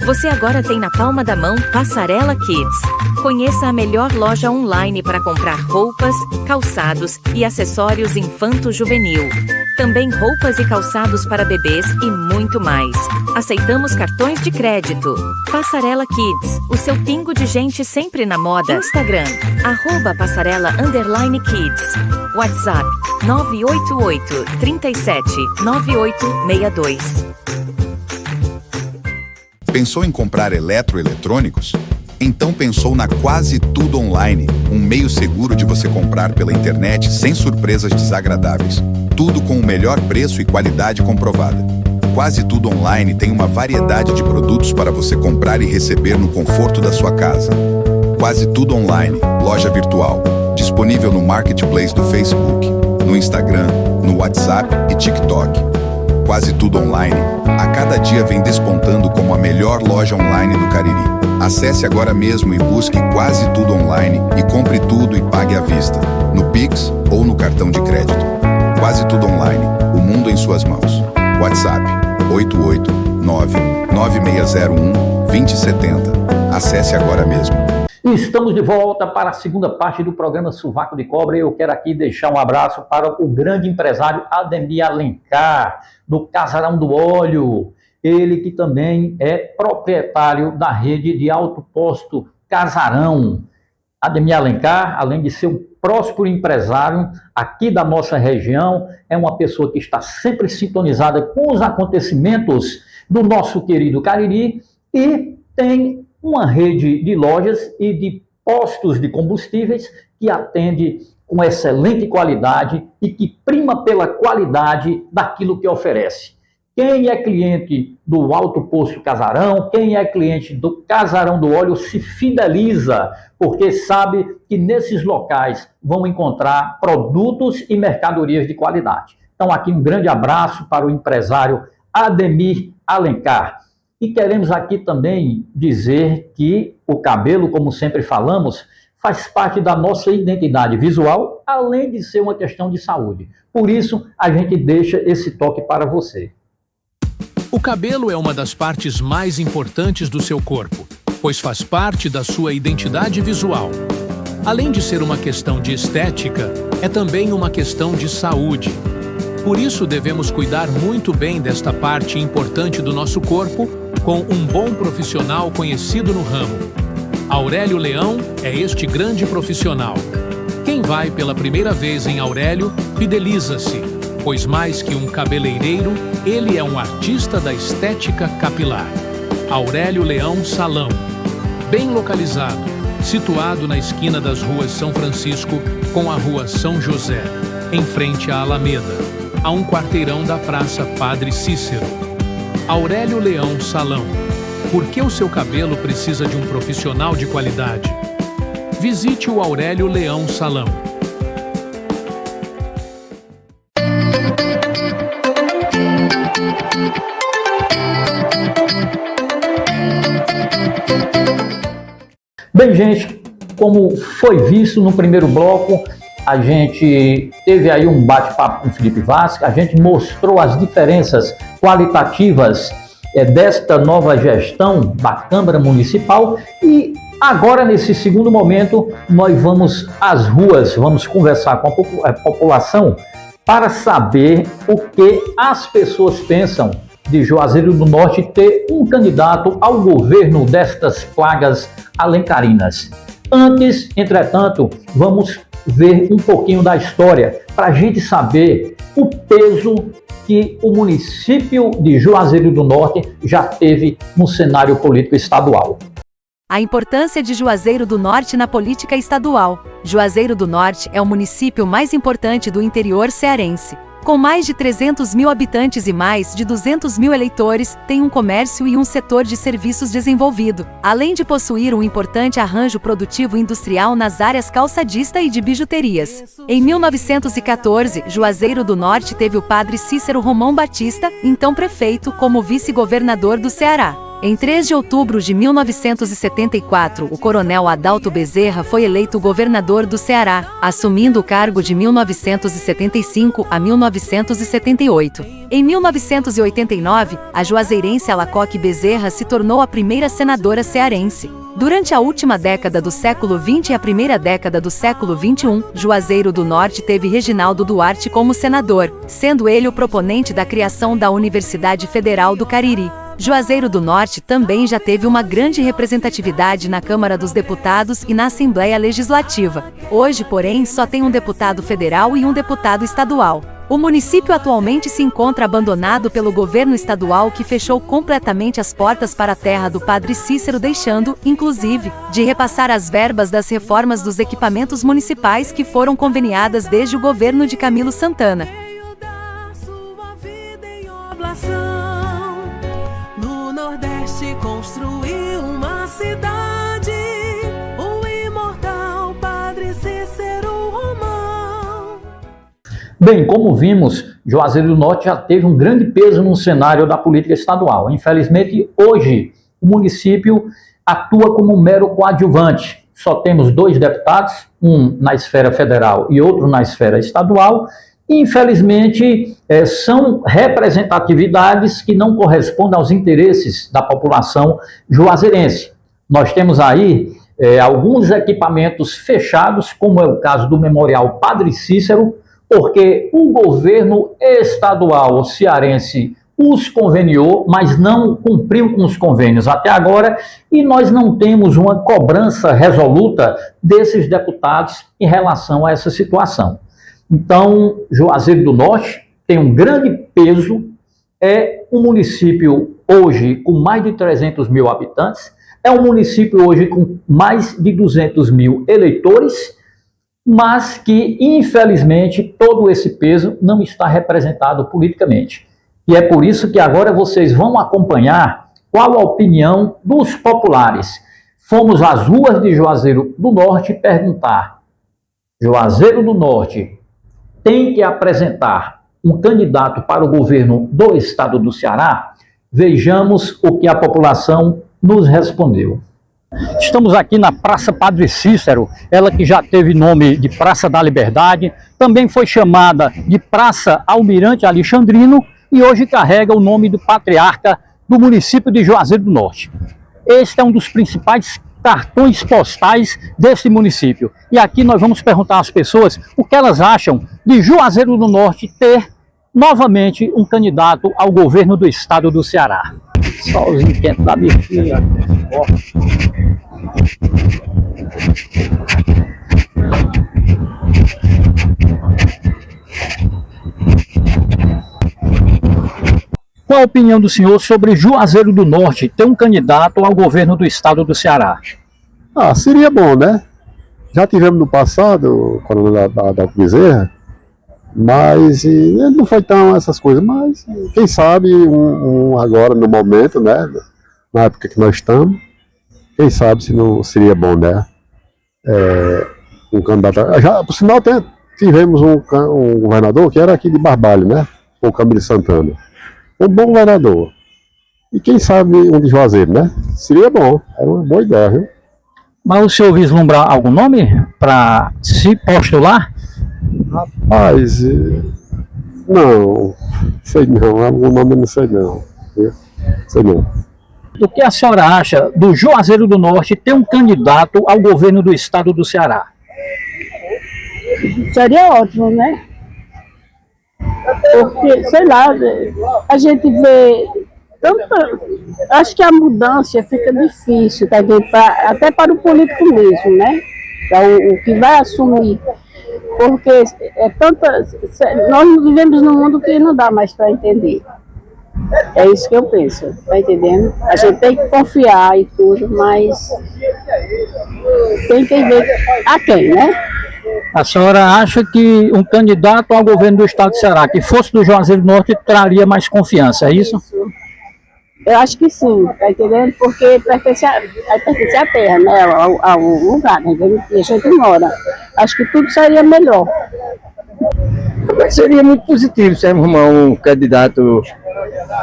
Você agora tem na palma da mão Passarela Kids. Conheça a melhor loja online para comprar roupas, calçados e acessórios infanto-juvenil. Também roupas e calçados para bebês e muito mais. Aceitamos cartões de crédito. Passarela Kids, o seu pingo de gente sempre na moda. Instagram, @passarela_kids. WhatsApp, 988-37-9862. Pensou em comprar eletroeletrônicos? Então pensou na Quase Tudo Online, um meio seguro de você comprar pela internet sem surpresas desagradáveis. Tudo com o melhor preço e qualidade comprovada. Quase Tudo Online tem uma variedade de produtos para você comprar e receber no conforto da sua casa. Quase Tudo Online, loja virtual, disponível no Marketplace do Facebook, no Instagram, no WhatsApp e TikTok. Quase Tudo Online, a cada dia vem despontando como a melhor loja online do Cariri. Acesse agora mesmo e busque Quase Tudo Online e compre tudo e pague à vista, no Pix ou no cartão de crédito. Quase Tudo Online, o mundo em suas mãos. WhatsApp 889-9601-2070. Acesse agora mesmo. Estamos de volta para a segunda parte do programa Sovaco de Cobra e eu quero aqui deixar um abraço para o grande empresário Ademir Alencar, do Casarão do Óleo. Ele que também é proprietário da rede de autoposto Casarão. Ademir Alencar, além de ser um próspero empresário aqui da nossa região, é uma pessoa que está sempre sintonizada com os acontecimentos do nosso querido Cariri e tem uma rede de lojas e de postos de combustíveis que atende com excelente qualidade e que prima pela qualidade daquilo que oferece. Quem é cliente do Alto Posto Casarão, quem é cliente do Casarão do Óleo se fideliza, porque sabe que nesses locais vão encontrar produtos e mercadorias de qualidade. Então aqui um grande abraço para o empresário Ademir Alencar. E queremos aqui também dizer que o cabelo, como sempre falamos, faz parte da nossa identidade visual, além de ser uma questão de saúde. Por isso, a gente deixa esse toque para você. O cabelo é uma das partes mais importantes do seu corpo, pois faz parte da sua identidade visual. Além de ser uma questão de estética, é também uma questão de saúde. Por isso, devemos cuidar muito bem desta parte importante do nosso corpo com um bom profissional conhecido no ramo. Aurélio Leão é este grande profissional. Quem vai pela primeira vez em Aurélio, fideliza-se, pois mais que um cabeleireiro, ele é um artista da estética capilar. Aurélio Leão Salão. Bem localizado, situado na esquina das ruas São Francisco com a rua São José, em frente à Alameda, a um quarteirão da Praça Padre Cícero. Aurélio Leão Salão. Por que o seu cabelo precisa de um profissional de qualidade? Visite o Aurélio Leão Salão. Bem, gente, como foi visto no primeiro bloco, a gente teve aí um bate-papo com o Felipe Vasque, a gente mostrou as diferenças qualitativas desta nova gestão da Câmara Municipal e agora, nesse segundo momento, nós vamos às ruas, vamos conversar com a população para saber o que as pessoas pensam de Juazeiro do Norte ter um candidato ao governo destas plagas alencarinas. Antes, entretanto, vamos ver um pouquinho da história para a gente saber o peso que o município de Juazeiro do Norte já teve no cenário político estadual. A importância de Juazeiro do Norte na política estadual. Juazeiro do Norte é o município mais importante do interior cearense. Com mais de 300 mil habitantes e mais de 200 mil eleitores, tem um comércio e um setor de serviços desenvolvido, além de possuir um importante arranjo produtivo industrial nas áreas calçadista e de bijuterias. Em 1914, Juazeiro do Norte teve o padre Cícero Romão Batista, então prefeito, como vice-governador do Ceará. Em 3 de outubro de 1974, o coronel Adalto Bezerra foi eleito governador do Ceará, assumindo o cargo de 1975 a 1978. Em 1989, a juazeirense Alacoque Bezerra se tornou a primeira senadora cearense. Durante a última década do século XX e a primeira década do século XXI, Juazeiro do Norte teve Reginaldo Duarte como senador, sendo ele o proponente da criação da Universidade Federal do Cariri. Juazeiro do Norte também já teve uma grande representatividade na Câmara dos Deputados e na Assembleia Legislativa. Hoje, porém, só tem um deputado federal e um deputado estadual. O município atualmente se encontra abandonado pelo governo estadual, que fechou completamente as portas para a terra do Padre Cícero, deixando, inclusive, de repassar as verbas das reformas dos equipamentos municipais que foram conveniadas desde o governo de Camilo Santana. Sua vida em oblação. construiu uma cidade, o imortal Padre Cícero Romão. Bem, como vimos, Juazeiro do Norte já teve um grande peso no cenário da política estadual. Infelizmente, hoje, o município atua como um mero coadjuvante. Só temos 2 deputados, um na esfera federal e outro na esfera estadual. Infelizmente, são representatividades que não correspondem aos interesses da população juazeirense. Nós temos aí alguns equipamentos fechados, como é o caso do Memorial Padre Cícero, porque o governo estadual cearense os conveniou, mas não cumpriu com os convênios até agora, e nós não temos uma cobrança resoluta desses deputados em relação a essa situação. Então, Juazeiro do Norte tem um grande peso, é um município hoje com mais de 300 mil habitantes, é um município hoje com mais de 200 mil eleitores, mas que, infelizmente, todo esse peso não está representado politicamente. E é por isso que agora vocês vão acompanhar qual a opinião dos populares. Fomos às ruas de Juazeiro do Norte perguntar: Juazeiro do Norte tem que apresentar um candidato para o governo do estado do Ceará? Vejamos o que a população nos respondeu. Estamos aqui na Praça Padre Cícero, ela que já teve nome de Praça da Liberdade, também foi chamada de Praça Almirante Alexandrino e hoje carrega o nome do patriarca do município de Juazeiro do Norte. Este é um dos principais cartões postais desse município. E aqui nós vamos perguntar às pessoas o que elas acham de Juazeiro do Norte ter novamente um candidato ao governo do estado do Ceará. Solzinho quente da minha filha. Qual a opinião do senhor sobre Juazeiro do Norte ter um candidato ao governo do estado do Ceará? Seria bom, né? Já tivemos no passado, o coronel da Bezerra, mas ele não foi tão essas coisas, mas quem sabe um agora no momento, né? Na época que nós estamos, quem sabe se não seria bom, né? Um candidato. Já, por sinal, tivemos um governador que era aqui de Barbalho, né? O Camilo Santana. Um bom governador. E quem sabe um de Juazeiro, né? Seria bom, era uma boa ideia, viu? Mas o senhor vislumbra algum nome para se postular? Rapaz, não, sei não, algum nome não sei não. Sei não. O que a senhora acha do Juazeiro do Norte ter um candidato ao governo do estado do Ceará? Seria ótimo, né? Porque, sei lá, a gente vê tanta... Acho que a mudança fica difícil também, até para o político mesmo, né? O que vai assumir. Porque nós vivemos num mundo que não dá mais para entender. É isso que eu penso, tá entendendo? A gente tem que confiar e tudo, mas tem que ver a quem, né? A senhora acha que um candidato ao governo do estado do Ceará, que fosse do Juazeiro do Norte, traria mais confiança, é isso? Eu acho que sim, tá entendendo? Porque pertence à terra, né? Ao lugar, né? Que a gente mora. Acho que tudo seria melhor. Mas seria muito positivo se arrumar um candidato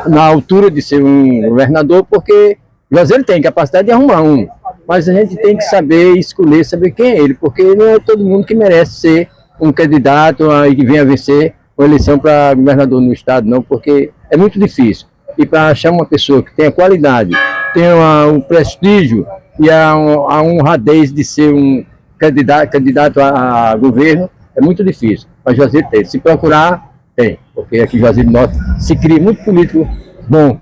na altura de ser um governador, porque Juazeiro tem capacidade de arrumar um. Mas a gente tem que saber escolher, saber quem é ele, porque não é todo mundo que merece ser um candidato e que venha vencer uma eleição para governador no estado, não, porque é muito difícil. E para achar uma pessoa que tenha qualidade, tenha o prestígio e a honradez de ser um candidato a governo, é muito difícil. Mas Juazeiro tem. Se procurar, tem. Porque aqui em Juazeiro do Norte se cria muito político bom.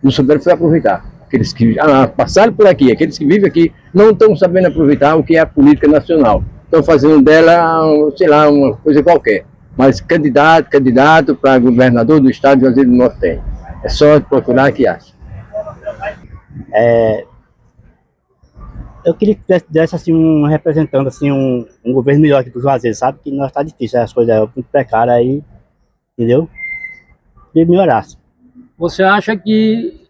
Não souberam foi aproveitar. Aqueles que passaram por aqui, aqueles que vivem aqui, não estão sabendo aproveitar o que é a política nacional. Estão fazendo dela, sei lá, uma coisa qualquer. Mas candidato para governador do estado de Juazeiro do Norte tem. É só procurar que acha. Eu queria que desse assim, um representante, assim, um governo melhor aqui para o Juazeiro, sabe? Que nós está difícil, as coisas muito precárias aí, entendeu? Queria melhorar. Você acha que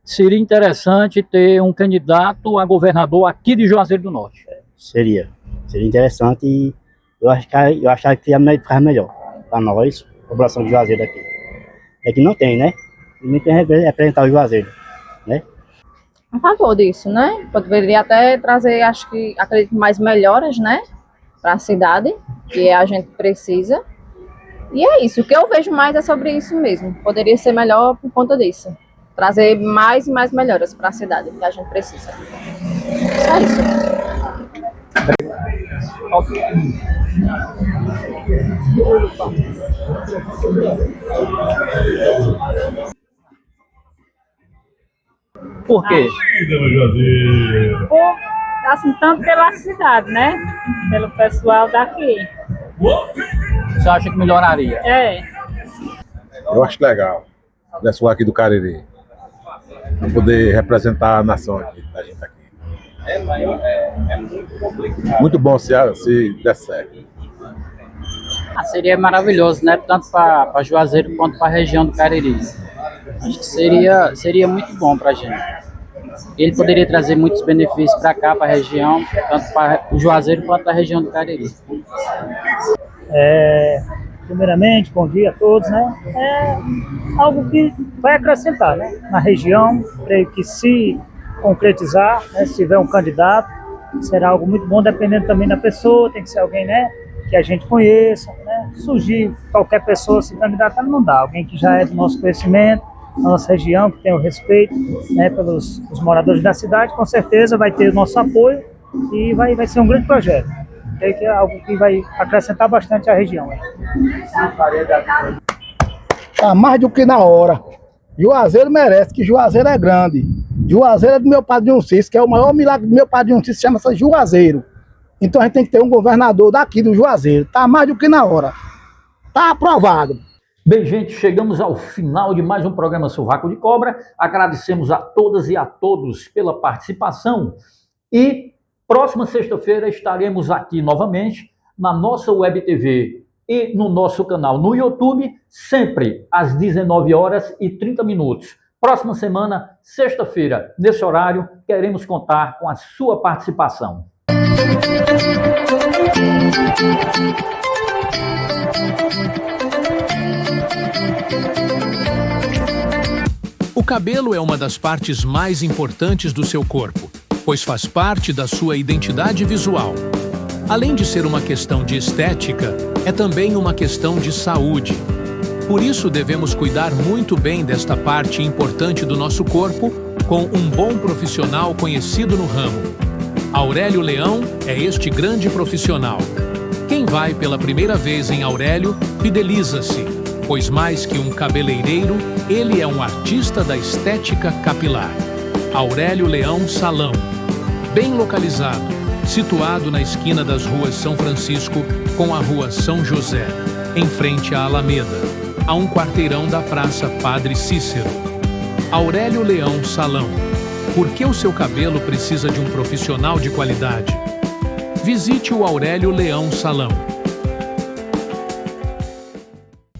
seria interessante ter um candidato a governador aqui de Juazeiro do Norte. Seria interessante e eu achava que ia ficar melhor para nós, população de Juazeiro aqui. É que não tem, né? Não tem representar o Juazeiro, né? A favor disso, né? Poderia até trazer, acredito, mais melhoras, né? Para a cidade, que a gente precisa. E é isso, o que eu vejo mais é sobre isso mesmo. Poderia ser melhor por conta disso. Trazer mais e mais melhoras para a cidade, que a gente precisa. Só isso. Por quê? Assim, tanto pela cidade, né? Pelo pessoal daqui. Você acha que melhoraria? É. Eu acho legal. O pessoal aqui do Cariri. Para poder representar a nação aqui, da gente aqui. Muito bom se der certo. Seria maravilhoso, né? Tanto para Juazeiro quanto para a região do Cariri. Acho que seria muito bom para a gente. Ele poderia trazer muitos benefícios para cá, para a região, tanto para o Juazeiro quanto para a região do Cariri. Primeiramente, bom dia a todos, né? É algo que vai acrescentar, né? Na região, creio que se concretizar, né? Se tiver um candidato, será algo muito bom, dependendo também da pessoa, tem que ser alguém, né? Que a gente conheça, né? Surgir qualquer pessoa se candidatar não dá, alguém que já é do nosso conhecimento, da nossa região, que tem o respeito, né? Pelos os moradores da cidade, com certeza vai ter o nosso apoio e vai ser um grande projeto. Creio que é algo que vai acrescentar bastante à região. Tá mais do que na hora. Juazeiro merece, que Juazeiro é grande. Juazeiro é do meu padrinho Cícero, que é o maior milagre do meu padrinho Cícero, chama-se Juazeiro. Então a gente tem que ter um governador daqui do Juazeiro. Tá mais do que na hora. Tá aprovado. Bem, gente, chegamos ao final de mais um programa Sovaco de Cobra. Agradecemos a todas e a todos pela participação e próxima sexta-feira estaremos aqui novamente na nossa Web TV e no nosso canal no YouTube, sempre às 19h30. Próxima semana, sexta-feira, nesse horário, queremos contar com a sua participação. O cabelo é uma das partes mais importantes do seu corpo, pois faz parte da sua identidade visual. Além de ser uma questão de estética, é também uma questão de saúde. Por isso, devemos cuidar muito bem desta parte importante do nosso corpo com um bom profissional conhecido no ramo. Aurélio Leão é este grande profissional. Quem vai pela primeira vez em Aurélio, fideliza-se, pois mais que um cabeleireiro, ele é um artista da estética capilar. Aurélio Leão Salão. Bem localizado, situado na esquina das ruas São Francisco com a rua São José, em frente à Alameda, a um quarteirão da Praça Padre Cícero. Aurélio Leão Salão. Por que o seu cabelo precisa de um profissional de qualidade? Visite o Aurélio Leão Salão.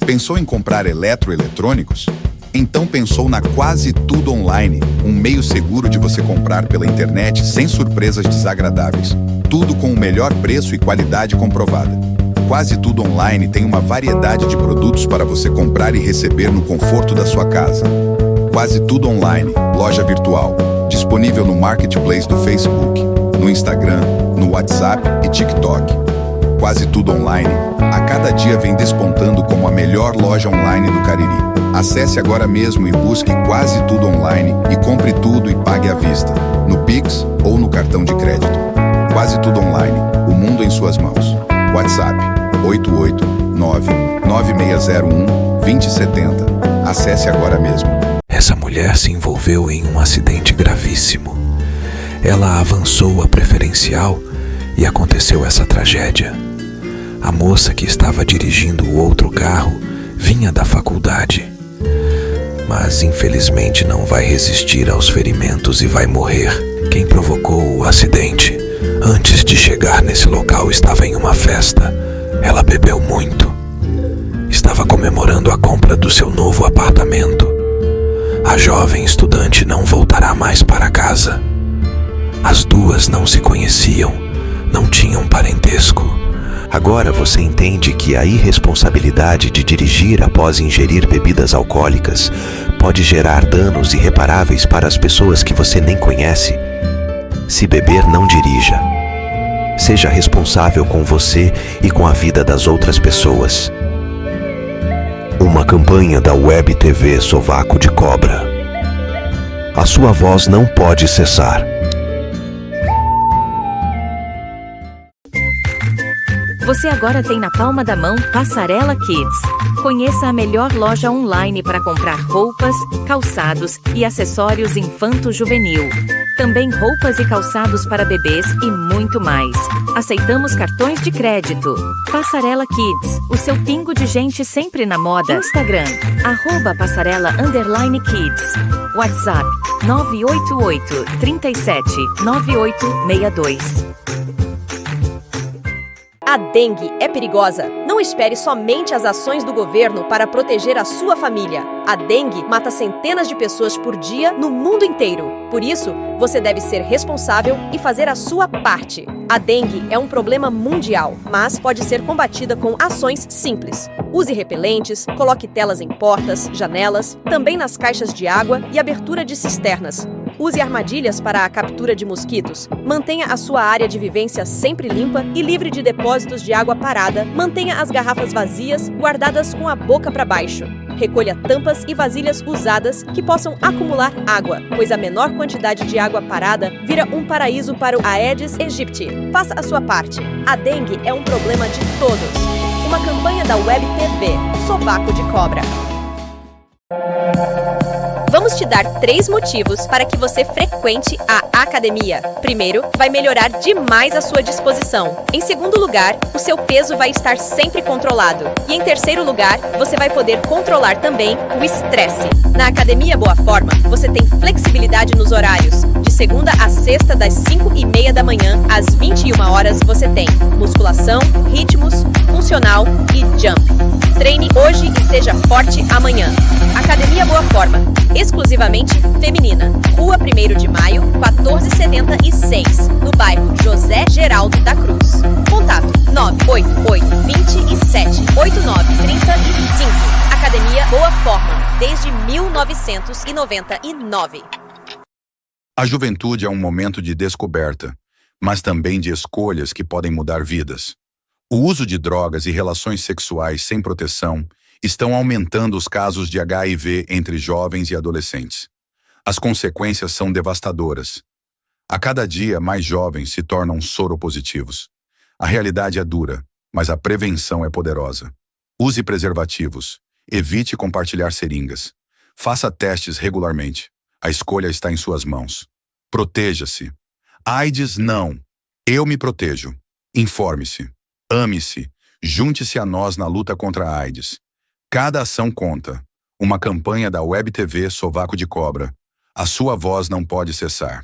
Pensou em comprar eletroeletrônicos? Então pensou na Quase Tudo Online, um meio seguro de você comprar pela internet sem surpresas desagradáveis. Tudo com o melhor preço e qualidade comprovada. Quase Tudo Online tem uma variedade de produtos para você comprar e receber no conforto da sua casa. Quase Tudo Online, loja virtual, disponível no Marketplace do Facebook, no Instagram, no WhatsApp e TikTok. Quase Tudo Online, a cada dia vem despontando como a melhor loja online do Cariri. Acesse agora mesmo e busque Quase Tudo Online e compre tudo e pague à vista, no Pix ou no cartão de crédito. Quase Tudo Online, o mundo em suas mãos. WhatsApp 889-9601-2070. Acesse agora mesmo. Essa mulher se envolveu em um acidente gravíssimo. Ela avançou a preferencial e aconteceu essa tragédia. A moça que estava dirigindo o outro carro vinha da faculdade, mas infelizmente não vai resistir aos ferimentos e vai morrer. Quem provocou o acidente, antes de chegar nesse local, estava em uma festa. Ela bebeu muito. Estava comemorando a compra do seu novo apartamento. A A jovem estudante não voltará mais para casa. As duas não se conheciam, não tinham parentesco. Agora você entende que a irresponsabilidade de dirigir após ingerir bebidas alcoólicas pode gerar danos irreparáveis para as pessoas que você nem conhece. Se beber, não dirija. Seja responsável com você e com a vida das outras pessoas. Uma campanha da Web TV Sovaco de Cobra. A sua voz não pode cessar. Você agora tem na palma da mão Passarela Kids. Conheça a melhor loja online para comprar roupas, calçados e acessórios infanto-juvenil. Também roupas e calçados para bebês e muito mais. Aceitamos cartões de crédito. Passarela Kids, o seu pingo de gente sempre na moda. Instagram, @passarela_kids. WhatsApp, 988 37 9862. A dengue é perigosa. Não espere somente as ações do governo para proteger a sua família. A dengue mata centenas de pessoas por dia no mundo inteiro. Por isso, você deve ser responsável e fazer a sua parte. A dengue é um problema mundial, mas pode ser combatida com ações simples. Use repelentes, coloque telas em portas, janelas, também nas caixas de água e abertura de cisternas. Use armadilhas para a captura de mosquitos. Mantenha a sua área de vivência sempre limpa e livre de depósitos de água parada. Mantenha as garrafas vazias, guardadas com a boca para baixo. Recolha tampas e vasilhas usadas que possam acumular água, pois a menor quantidade de água parada vira um paraíso para o Aedes aegypti. Faça a sua parte. A dengue é um problema de todos. Uma campanha da Web TV, Sovaco de Cobra. Vamos te dar 3 motivos para que você frequente a academia. Primeiro, vai melhorar demais a sua disposição. Em segundo lugar, o seu peso vai estar sempre controlado. E em terceiro lugar, você vai poder controlar também o estresse. Na Academia Boa Forma, você tem flexibilidade nos horários. De segunda a sexta, das 5h30 da manhã às 21 horas, você tem musculação, ritmos, funcional e jump. Treine hoje e seja forte amanhã. Academia Boa Forma, exclusivamente feminina. Rua 1º de Maio, 1476, no bairro José Geraldo da Cruz. Contato 988 27 8935. Academia Boa Forma, desde 1999. A juventude é um momento de descoberta, mas também de escolhas que podem mudar vidas. O uso de drogas e relações sexuais sem proteção estão aumentando os casos de HIV entre jovens e adolescentes. As consequências são devastadoras. A cada dia, mais jovens se tornam soropositivos. A realidade é dura, mas a prevenção é poderosa. Use preservativos. Evite compartilhar seringas. Faça testes regularmente. A escolha está em suas mãos. Proteja-se. AIDS não. Eu me protejo. Informe-se. Ame-se. Junte-se a nós na luta contra a AIDS. Cada ação conta. Uma campanha da Web TV Sovaco de Cobra. A sua voz não pode cessar.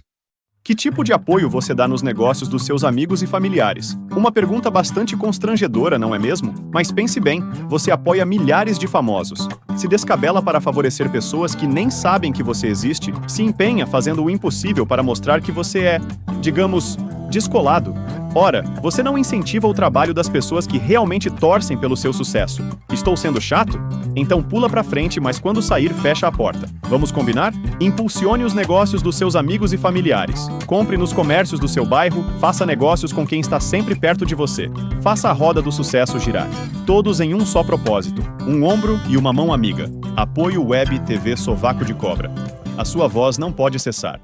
Que tipo de apoio você dá nos negócios dos seus amigos e familiares? Uma pergunta bastante constrangedora, não é mesmo? Mas pense bem, você apoia milhares de famosos. Se descabela para favorecer pessoas que nem sabem que você existe, se empenha fazendo o impossível para mostrar que você é, digamos, descolado. Ora, você não incentiva o trabalho das pessoas que realmente torcem pelo seu sucesso. Estou sendo chato? Então pula pra frente, mas quando sair, fecha a porta. Vamos combinar? Impulsione os negócios dos seus amigos e familiares. Compre nos comércios do seu bairro, faça negócios com quem está sempre perto de você. Faça a roda do sucesso girar. Todos em um só propósito, um ombro e uma mão amiga. Apoio Web TV Sovaco de Cobra. A sua voz não pode cessar.